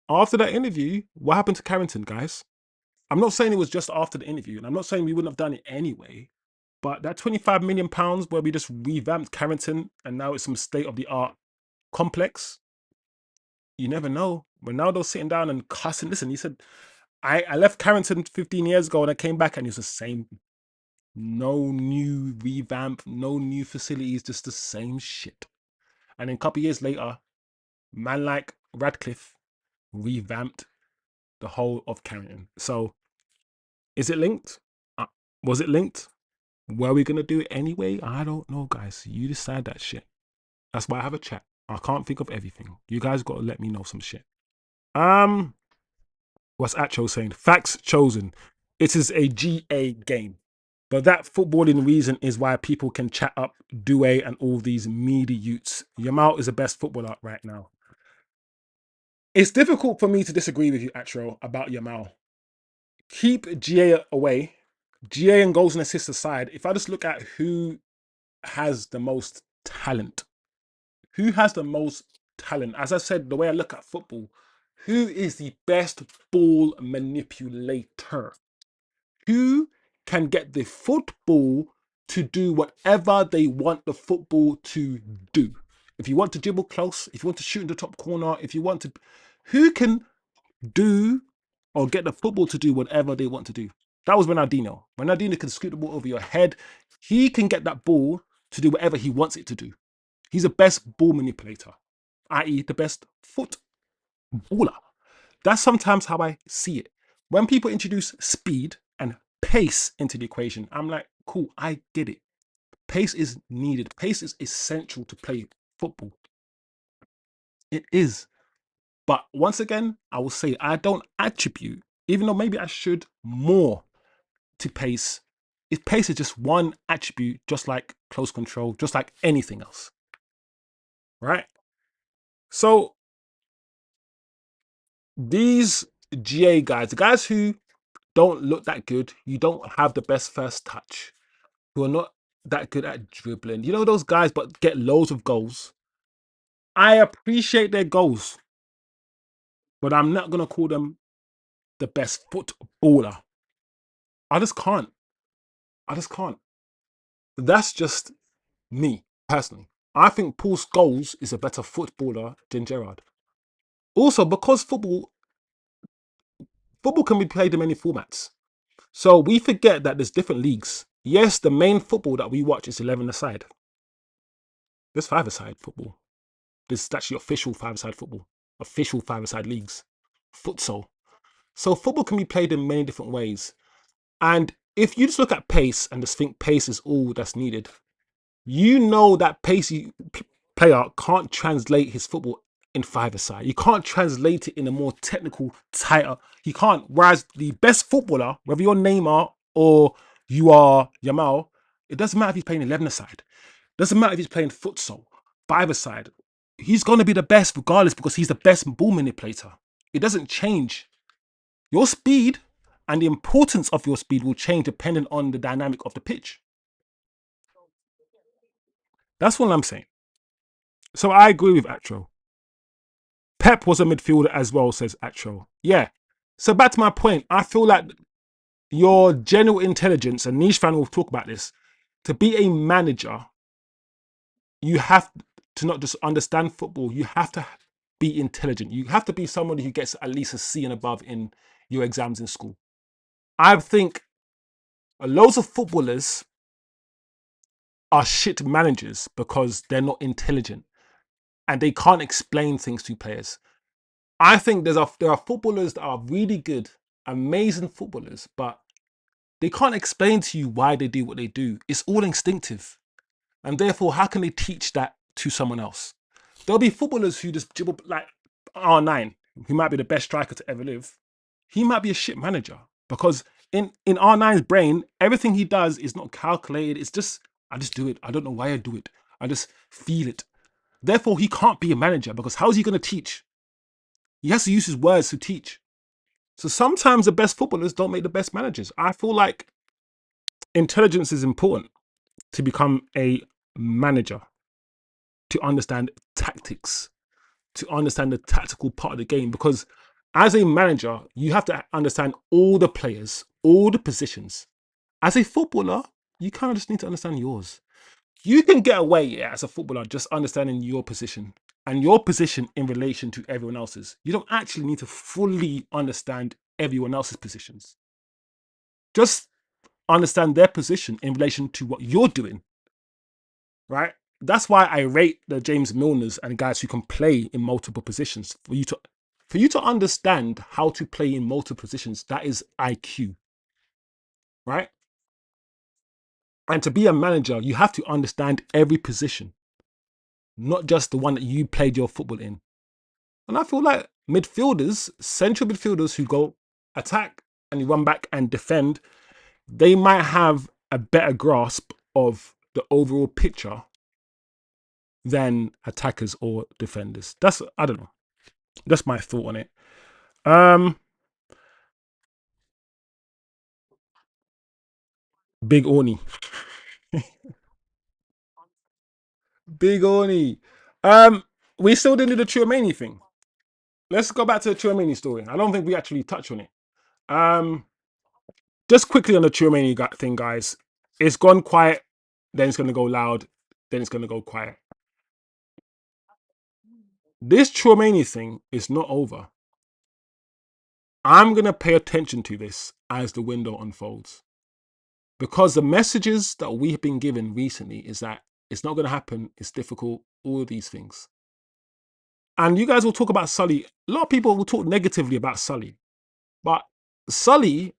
interview, what happened to Carrington, guys? I'm not saying it was just after the interview, and I'm not saying we wouldn't have done it anyway. But that £25 million where we just revamped Carrington and now it's some state of the art complex, you never know. Ronaldo's sitting down and cussing. Listen, he said, I left Carrington 15 years ago and I came back and it's the same. No new revamp, no new facilities, just the same shit. And then a couple years later, man like Radcliffe revamped the whole of Carrington. So is it linked? Was it linked? Were we going to do it anyway? I don't know, guys. You decide that shit. That's why I have a chat. I can't think of everything. You guys got to let me know some shit. What's Acho saying? Facts chosen. It is a GA game. But that footballing reason is why people can chat up Due and all these media youths. Yamal is the best footballer right now. It's difficult for me to disagree with you, Acho, about Yamal. Keep GA away. GA and goals and assists aside, if I just look at who has the most talent. Who has the most talent? As I said, the way I look at football, who is the best ball manipulator? Who can get the football to do whatever they want the football to do? If you want to dribble close, if you want to shoot in the top corner, if you want to, who can do or get the football to do whatever they want to do? That was Ronaldinho. Ronaldinho can scoot the ball over your head. He can get that ball to do whatever he wants it to do. He's the best ball manipulator, i.e., the best footballer. That's sometimes how I see it. When people introduce speed and pace into the equation, I'm like, cool, I get it. Pace is needed. Pace is essential to play football. It is. But once again, I will say I don't attribute, even though maybe I should, more to pace. If pace is just one attribute, just like close control, just like anything else, right? So these GA guys, the guys who don't look that good, you don't have the best first touch, who are not that good at dribbling, you know, those guys, but get loads of goals. I appreciate their goals, but I'm not going to call them the best footballer. I just can't. I just can't. That's just me personally. I think Paul Scholes is a better footballer than Gerrard. Also, because football can be played in many formats. So we forget that there's different leagues. Yes, the main football that we watch is 11-a-side. There's 5-a-side football. There's actually official 5-a-side football. Official 5-a-side leagues. Futsal. So football can be played in many different ways. And if you just look at pace and just think pace is all that's needed, you know that pacey player can't translate his football in 5-a-side. You can't translate it in a more technical, tighter. You can't. Whereas the best footballer, whether you're Neymar or you are Yamal, it doesn't matter if he's playing 11-a-side. Doesn't matter if he's playing futsal, 5-a-side. He's going to be the best regardless because he's the best ball manipulator. It doesn't change. Your speed and the importance of your speed will change depending on the dynamic of the pitch. That's what I'm saying. So I agree with Atro. Pep was a midfielder as well, says Atro. Yeah. So back to my point, I feel like your general intelligence, and Niche fan will talk about this, to be a manager, you have to not just understand football, you have to be intelligent. You have to be somebody who gets at least a C and above in your exams in school. I think loads of footballers are shit managers because they're not intelligent and they can't explain things to players. I think there are footballers that are really good, amazing footballers, but they can't explain to you why they do what they do. It's all instinctive. And therefore, how can they teach that to someone else? There'll be footballers who just dribble like R9, who might be the best striker to ever live. He might be a shit manager because in R9's brain, everything he does is not calculated. It's just, I just do it. I don't know why I do it. I just feel it. Therefore, he can't be a manager because how is he going to teach? He has to use his words to teach. So sometimes the best footballers don't make the best managers. I feel like intelligence is important to become a manager, to understand tactics, to understand the tactical part of the game. Because as a manager, you have to understand all the players, all the positions. As a footballer, you kind of just need to understand yours. You can get away, yeah, as a footballer, just understanding your position and your position in relation to everyone else's. You don't actually need to fully understand everyone else's positions. Just understand their position in relation to what you're doing, right? That's why I rate the James Milners and guys who can play in multiple positions. For you to understand how to play in multiple positions, that is IQ, right? And to be a manager, you have to understand every position, not just the one that you played your football in. And I feel like midfielders, central midfielders who go attack and run back and defend, they might have a better grasp of the overall picture than attackers or defenders. That's, I don't know. That's my thought on it. Um, Big Orny. Big Oni. We still didn't do the Tchouaméni thing. Let's go back to the Tchouaméni story. I don't think we actually touched on it. Um, just quickly on the Tchouaméni thing, guys. It's gone quiet, then it's gonna go loud, then it's gonna go quiet. This Tchouaméni thing is not over. I'm gonna pay attention to this as the window unfolds. Because the messages that we have been given recently is that it's not gonna happen, it's difficult, all of these things. And you guys will talk about Sully. A lot of people will talk negatively about Sully. But Sully,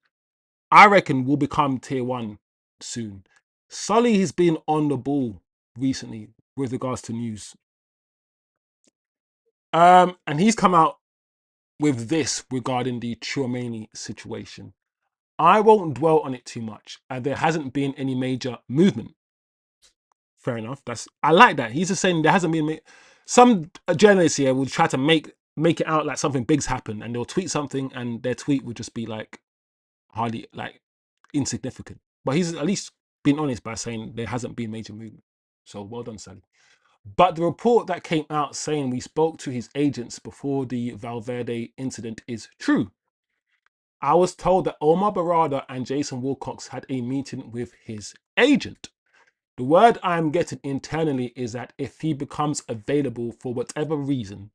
I reckon, will become tier one soon. Sully has been on the ball recently with regards to news. And he's come out with this regarding the Tchouaméni situation. I won't dwell on it too much. There hasn't been any major movement. Fair enough. I like that. He's just saying there hasn't been. Some journalists here will try to make it out like something big's happened, and they'll tweet something, and their tweet would just be like hardly like insignificant. But he's at least been honest by saying there hasn't been major movement. So well done, Sally. But the report that came out saying we spoke to his agents before the Valverde incident is true. I was told that Omar Berrada and Jason Wilcox had a meeting with his agent. The word I'm getting internally is that if he becomes available for whatever reason,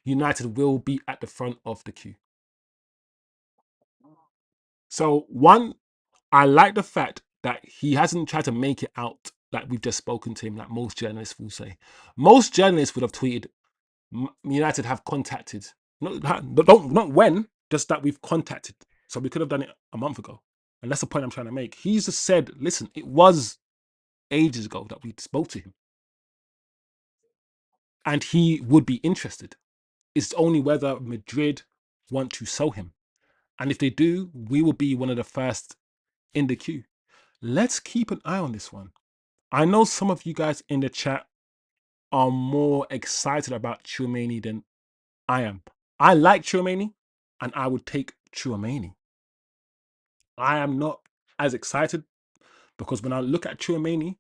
United will be at the front of the queue. So, one, I like the fact that he hasn't tried to make it out like we've just spoken to him, like most journalists will say. Most journalists would have tweeted, United have contacted. Not when, just that we've contacted. So we could have done it a month ago. And that's the point I'm trying to make. He's just said, listen, it was ages ago that we spoke to him. And he would be interested. It's only whether Madrid want to sell him. And if they do, we will be one of the first in the queue. Let's keep an eye on this one. I know some of you guys in the chat are more excited about Tchouaméni than I am. I like Tchouaméni, and I would take Tchouaméni. I am not as excited because when I look at Tchouaméni,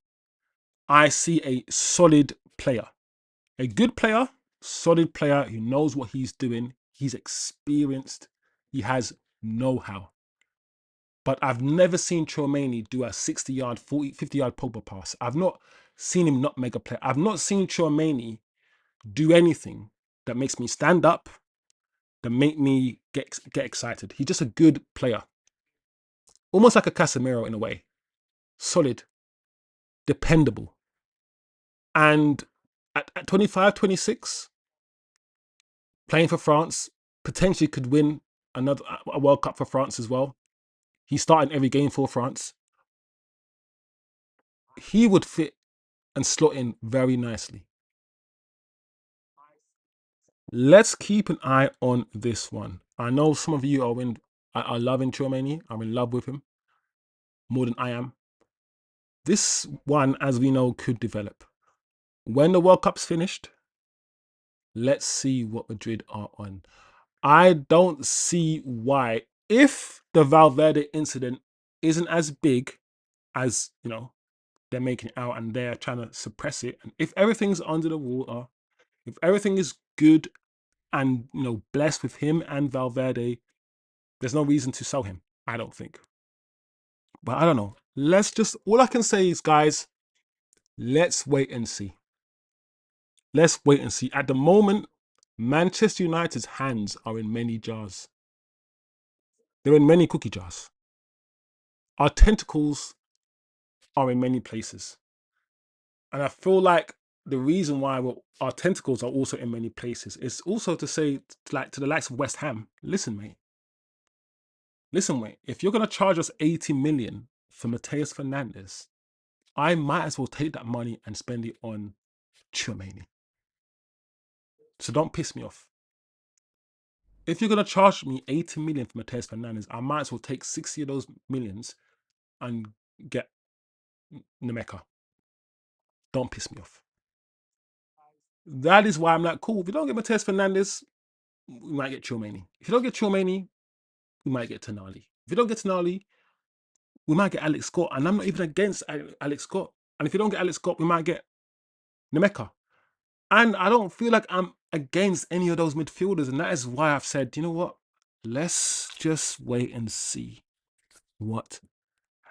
I see a solid player. A good player, solid player who knows what he's doing. He's experienced. He has know-how. But I've never seen Tchouaméni do a 60-yard, 40, 50-yard Pogba pass. I've not seen him not make a play. I've not seen Tchouaméni do anything that makes me stand up, that make me get excited. He's just a good player. Almost like a Casemiro in a way. Solid, dependable. And at 25, 26, playing for France, potentially could win a World Cup for France as well. He's starting every game for France. He would fit and slot in very nicely. Let's keep an eye on this one. I know some of you are loving Tchouaméni. I'm in love with him more than I am. This one, as we know, could develop. When the World Cup's finished, let's see what Madrid are on. I don't see why, if the Valverde incident isn't as big as, they're making it out and they're trying to suppress it, and if everything's under the water, if everything is good and, blessed with him and Valverde, there's no reason to sell him, I don't think. But I don't know. All I can say is, guys, let's wait and see. Let's wait and see. At the moment, Manchester United's hands are in many jars. They're in many cookie jars. Our tentacles are in many places. And I feel like the reason why our tentacles are also in many places is also to say, to the likes of West Ham, listen, mate, if you're going to charge us 80 million for Mateus Fernandes, I might as well take that money and spend it on Tchouaméni. So don't piss me off. If you're going to charge me 80 million for Mateus Fernandes, I might as well take 60 of those millions and get Nemeka. Don't piss me off. That is why I'm like, cool, if you don't get Mateus Fernandes, we might get Tchouaméni. If you don't get Tchouaméni, we might get Tonali. If you don't get Tonali, we might get Alex Scott. And I'm not even against Alex Scott. And if you don't get Alex Scott, we might get Nemeka. And I don't feel like I'm against any of those midfielders. And that is why I've said, you know what? Let's just wait and see what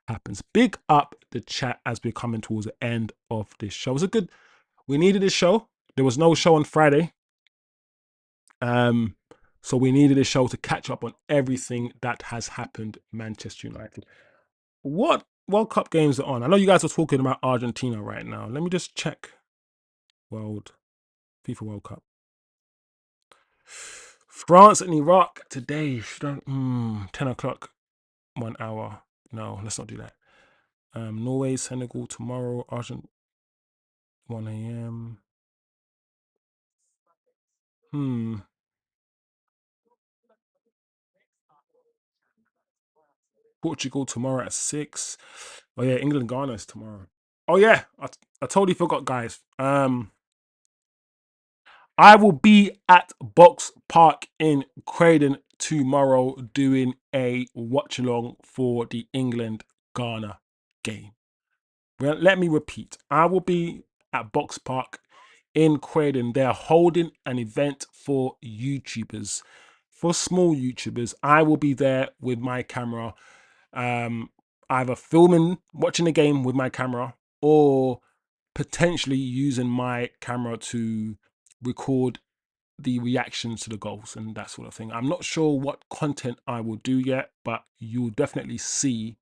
happens. Big up the chat as we're coming towards the end of this show. It was a good, we needed this show. There was no show on Friday. So we needed a show to catch up on everything that has happened Manchester United. What World Cup games are on? I know you guys are talking about Argentina right now. Let me just check FIFA World Cup. France and Iraq today. 10 o'clock, 1 hour. No, let's not do that. Norway, Senegal tomorrow. Argentina, 1 a.m. Portugal tomorrow at 6. Oh yeah, England Ghana is tomorrow. Oh yeah, I totally forgot, guys. I will be at Box Park in Croydon tomorrow doing a watch along for the England Ghana game. Well, let me repeat. I will be at Box Park in Croydon. They're holding an event for YouTubers, for small YouTubers. I will be there with my camera, either filming, watching the game with my camera, or potentially using my camera to record the reactions to the goals and that sort of thing. I'm not sure what content I will do yet, but you'll definitely see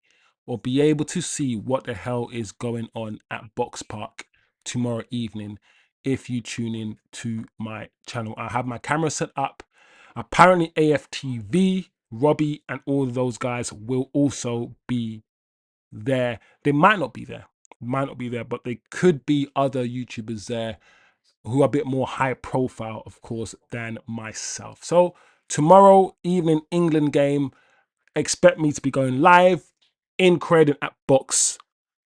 or be able to see what the hell is going on at Box Park tomorrow evening if you tune in to my channel. I have my camera set up. Apparently AFTV, Robbie, and all of those guys will also be there. They might not be there. But they could be other YouTubers there who are a bit more high profile, of course, than myself. So tomorrow evening, England game, expect me to be going live in Croydon at Box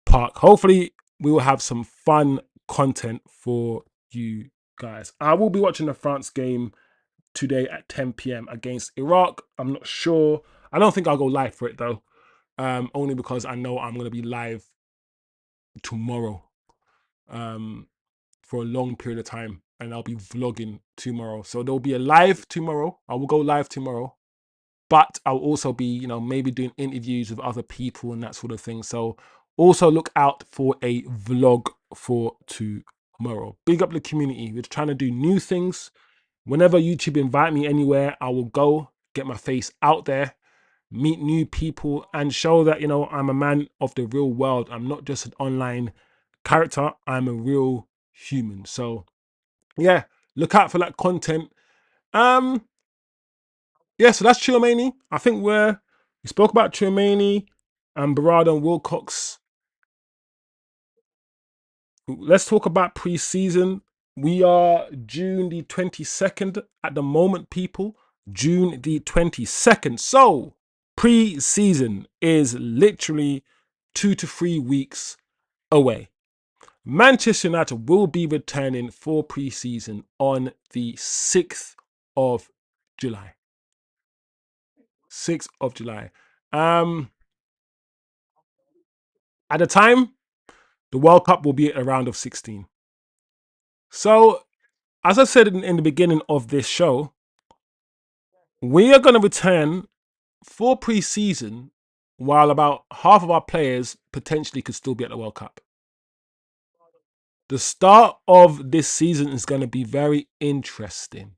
Park. Hopefully, we will have some fun content for you guys. I will be watching the France game today at 10 p.m. against Iraq. I'm not sure. I don't think I'll go live for it though, only because I know I'm going to be live tomorrow. For a long period of time, and I'll be vlogging tomorrow. So there'll be a live tomorrow. I will go live tomorrow, but I'll also be, maybe doing interviews with other people and that sort of thing. So also look out for a vlog for tomorrow. Big up the community. We're trying to do new things. Whenever YouTube invite me anywhere, I will go get my face out there, meet new people, and show that, I'm a man of the real world. I'm not just an online character. I'm a real human. So yeah, look out for that content. Yeah, so that's Tchouaméni. I think we spoke about Tchouaméni and Berrada and Wilcox. Let's talk about pre-season. We are June the 22nd at the moment, people. June the 22nd. So pre-season is literally 2 to 3 weeks away. Manchester United will be returning for pre-season on the 6th of July. 6th of July. At the time, the World Cup will be at a round of 16. So, as I said in the beginning of this show, we are going to return for pre-season while about half of our players potentially could still be at the World Cup. The start of this season is going to be very interesting.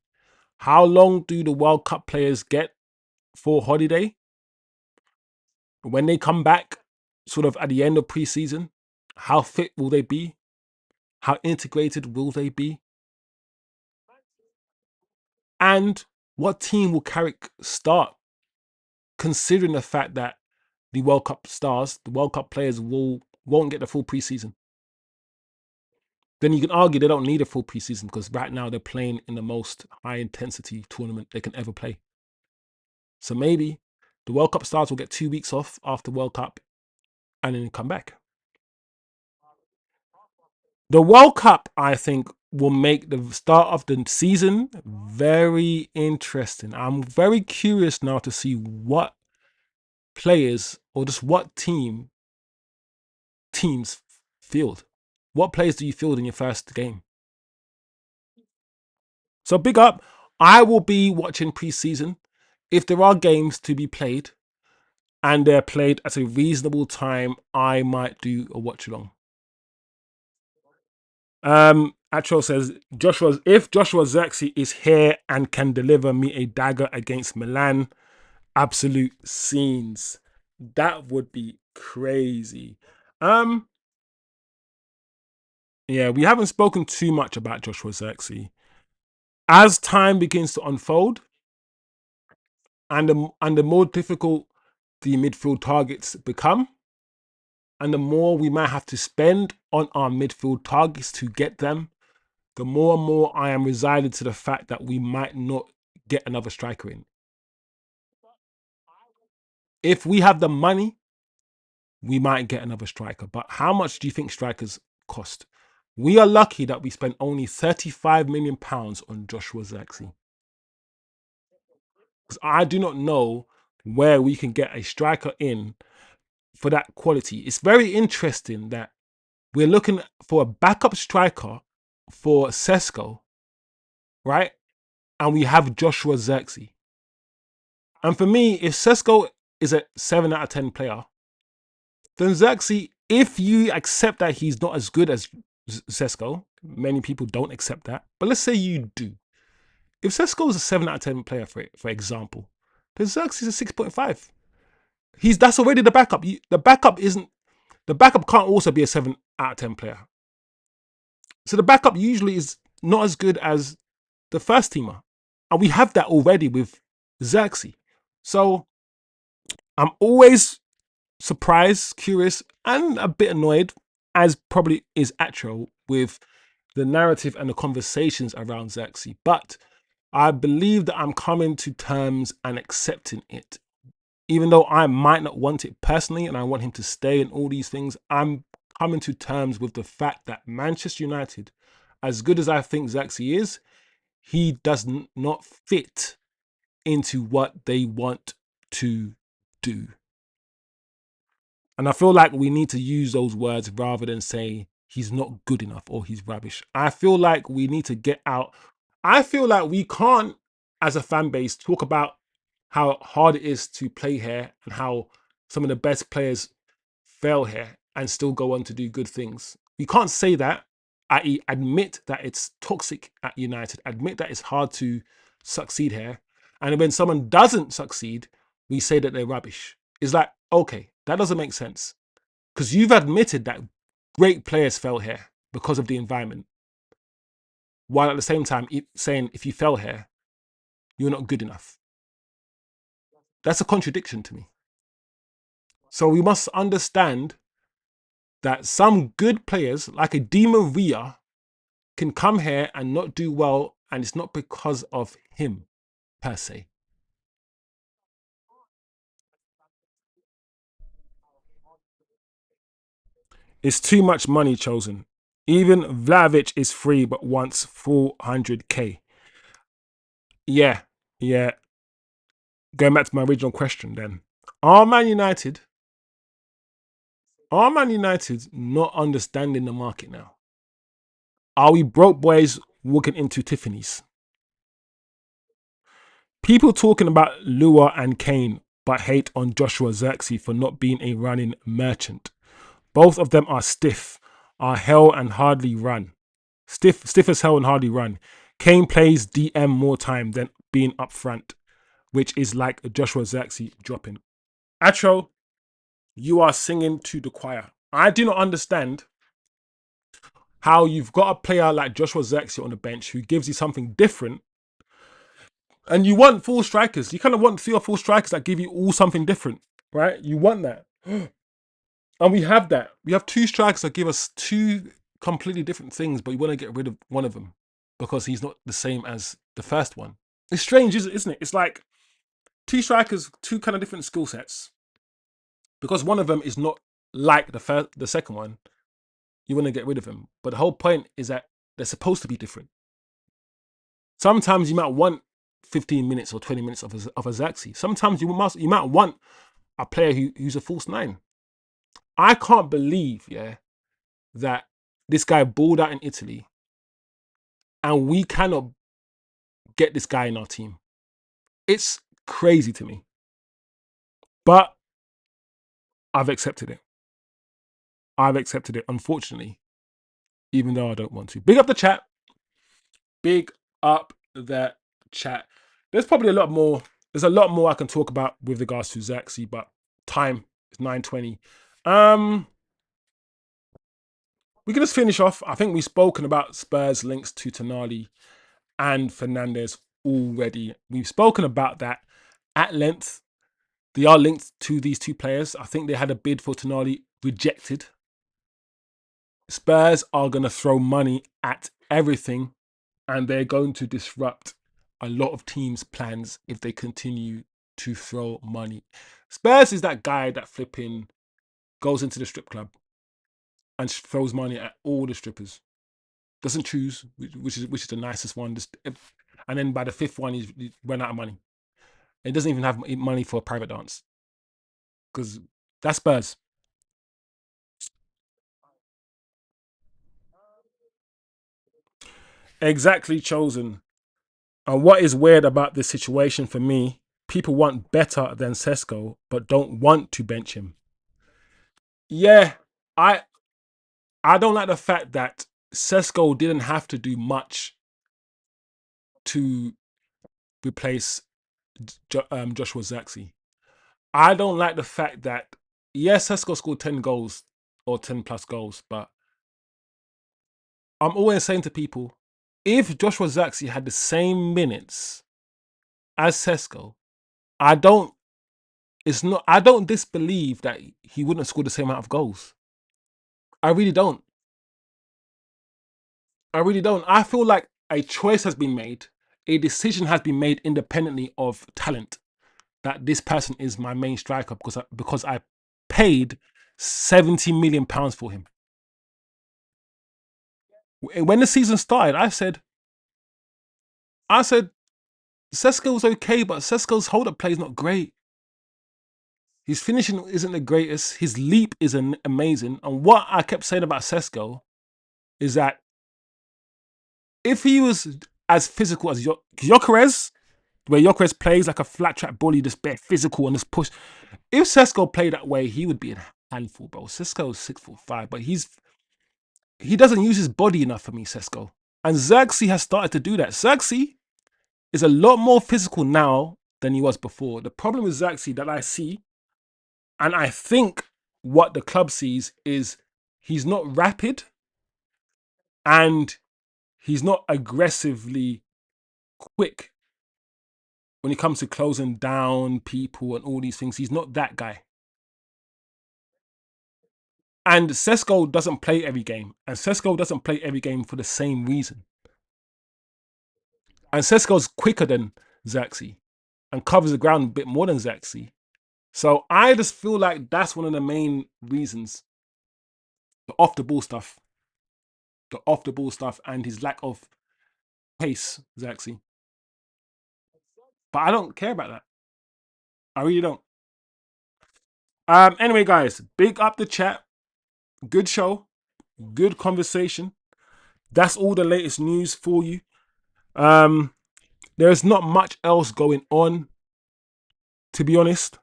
How long do the World Cup players get for holiday? When they come back, sort of at the end of pre-season, how fit will they be? How integrated will they be? And what team will Carrick start, considering the fact that the World Cup stars, the World Cup players won't get the full preseason? Then you can argue they don't need a full preseason because right now they're playing in the most high intensity tournament they can ever play. So maybe the World Cup stars will get 2 weeks off after World Cup and then come back. The World Cup, I think, will make the start of the season very interesting. I'm very curious now to see what players or just what teams field. What players do you field in your first game? So big up. I will be watching preseason. If there are games to be played and they're played at a reasonable time, I might do a watch along. Actual says if Joshua Zirkzee is here and can deliver me a dagger against Milan, absolute scenes. That would be crazy. Um, yeah, we haven't spoken too much about Joshua Zirkzee. As time begins to unfold, and the more difficult the midfield targets become, and the more we might have to spend on our midfield targets to get them, the more and more I am resigning to the fact that we might not get another striker in. If we have the money, we might get another striker. But how much do you think strikers cost? We are lucky that we spent only £35 million on Joshua Zirkzee. Because I do not know where we can get a striker in for that quality. It's very interesting that we're looking for a backup striker for Sesko, right? And we have Joshua Zirkzee. And for me, if Sesko is a 7 out of 10 player, then Xerxes, if you accept that he's not as good as Sesko, many people don't accept that, but let's say you do. If Sesko is a 7 out of 10 player, for example, then Xerxes is a 6.5. That's already the backup. The backup can't also be a 7 out of 10 player. So the backup usually is not as good as the first teamer. And we have that already with Xerxes. So I'm always surprised, curious, and a bit annoyed, as probably is actual, with the narrative and the conversations around Xerxes. But I believe that I'm coming to terms and accepting it. Even though I might not want it personally and I want him to stay and all these things, I'm coming to terms with the fact that Manchester United, as good as I think Xerxes is, he does not fit into what they want to do. And I feel like we need to use those words rather than say he's not good enough or he's rubbish. I feel like we need to get out. I feel like we can't, as a fan base, talk about how hard it is to play here and how some of the best players fail here and still go on to do good things. We can't say that. I admit that it's toxic at United, admit that it's hard to succeed here. And when someone doesn't succeed, we say that they're rubbish. It's like, okay, that doesn't make sense. Because you've admitted that great players fell here because of the environment. While at the same time saying if you fell here, you're not good enough. That's a contradiction to me. So we must understand that some good players, like a Di Maria, can come here and not do well, and it's not because of him per se. It's too much money chosen. Even Vlahovic is free but wants 400k. Yeah, yeah. Going back to my original question then. Are Man United are Man United not understanding the market now? Are we broke boys walking into Tiffany's? People talking about Lua and Kane but hate on Joshua Xerxes for not being a running merchant. Both of them are stiff, are hell and hardly run. Stiff as hell and hardly run. Kane plays DM more time than being up front, which is like a Joshua Xerxes dropping. Acho, you are singing to the choir. I do not understand how you've got a player like Joshua Xerxes on the bench who gives you something different, and you want full strikers. You kind of want 3 or 4 strikers that give you all something different, right? You want that. And we have that. We have 2 strikers that give us 2 completely different things, but we want to get rid of one of them because he's not the same as the first one. It's strange, isn't it? It's like 2 strikers, 2 kind of different skill sets. Because one of them is not like the second one, you want to get rid of him. But the whole point is that they're supposed to be different. Sometimes you might want 15 minutes or 20 minutes of a Xerxes. Sometimes you might want a player who's a false 9. I can't believe, yeah, that This guy balled out in Italy, and we cannot get this guy in our team. It's crazy to me. But I've accepted it. I've accepted it, unfortunately, even though I don't want to. Big up the chat. Big up the chat. There's probably a lot more. There's a lot more I can talk about with regards to Zaxi, but time is 9:20. We can just finish off. I think we've spoken about Spurs' links to Tonali and Fernandez already. We've spoken about that at length. They are linked to these two players. I think they had a bid for Tonali rejected. Spurs are going to throw money at everything, and they're going to disrupt a lot of teams' plans if they continue to throw money. Spurs is that guy that flipping goes into the strip club and throws money at all the strippers. Doesn't choose which is the nicest one. And then by the fifth one, he's run out of money. He doesn't even have money for a private dance because that's Spurs. Exactly, chosen. And what is weird about this situation for me, people want better than Sesko, but don't want to bench him. Yeah, I I don't like the fact that Sesko didn't have to do much to replace Joshua Zaxi. I don't like the fact that, yes, Sesko scored 10 goals or 10 plus goals, but I'm always saying to people, if Joshua Zaxi had the same minutes as Sesko, I don't I don't disbelieve that he wouldn't score the same amount of goals. I really don't. I really don't. I feel like a choice has been made, a decision has been made independently of talent, that this person is my main striker because I paid £70 million for him. When the season started, I said Sesko's okay, but Sesko's hold-up play is not great. His finishing isn't the greatest. His leap isn't amazing. And what I kept saying about Sesko is that if he was as physical as Gyökeres, where Gyökeres plays like a flat track bully, just bare physical and just push. If Sesko played that way, he would be a handful, bro. Sesko's 6'5", but he doesn't use his body enough for me, Sesko. And Xerxes has started to do that. Xerxes is a lot more physical now than he was before. The problem with Xerxes that I see, and I think what the club sees, is he's not rapid and he's not aggressively quick when it comes to closing down people and all these things. He's not that guy. And Sesko doesn't play every game. And Sesko doesn't play every game for the same reason. And Sesko's quicker than Xerxes and covers the ground a bit more than Xerxes. So I just feel like that's one of the main reasons. The off the ball stuff. The off the ball stuff and his lack of pace, Xerxes. But I don't care about that. I really don't. Anyway, guys, big up the chat. Good show. Good conversation. That's all the latest news for you. There's not much else going on, to be honest.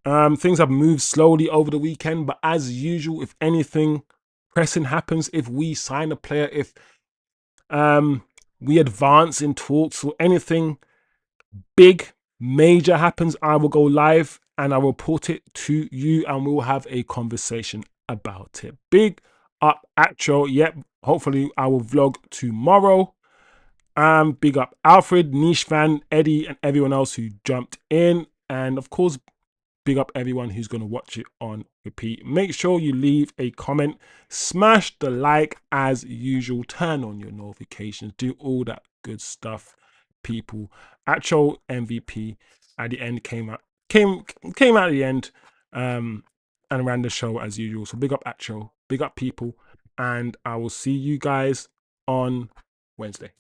Things have moved slowly over the weekend, but as usual, if anything pressing happens, if we sign a player, if we advance in talks or anything big, major happens, I will go live and I will report it to you and we will have a conversation about it. Big up Acho. Yep, hopefully I will vlog tomorrow. Big up Alfred, Niche Fan, Eddie, and everyone else who jumped in. And of course, big up everyone who's going to watch it on repeat. Make sure you leave a comment, smash the like as usual, turn on your notifications, do all that good stuff, people. Actual MVP at the end came out at the end, and ran the show as usual. So big up Actual, big up people, and I will see you guys on Wednesday.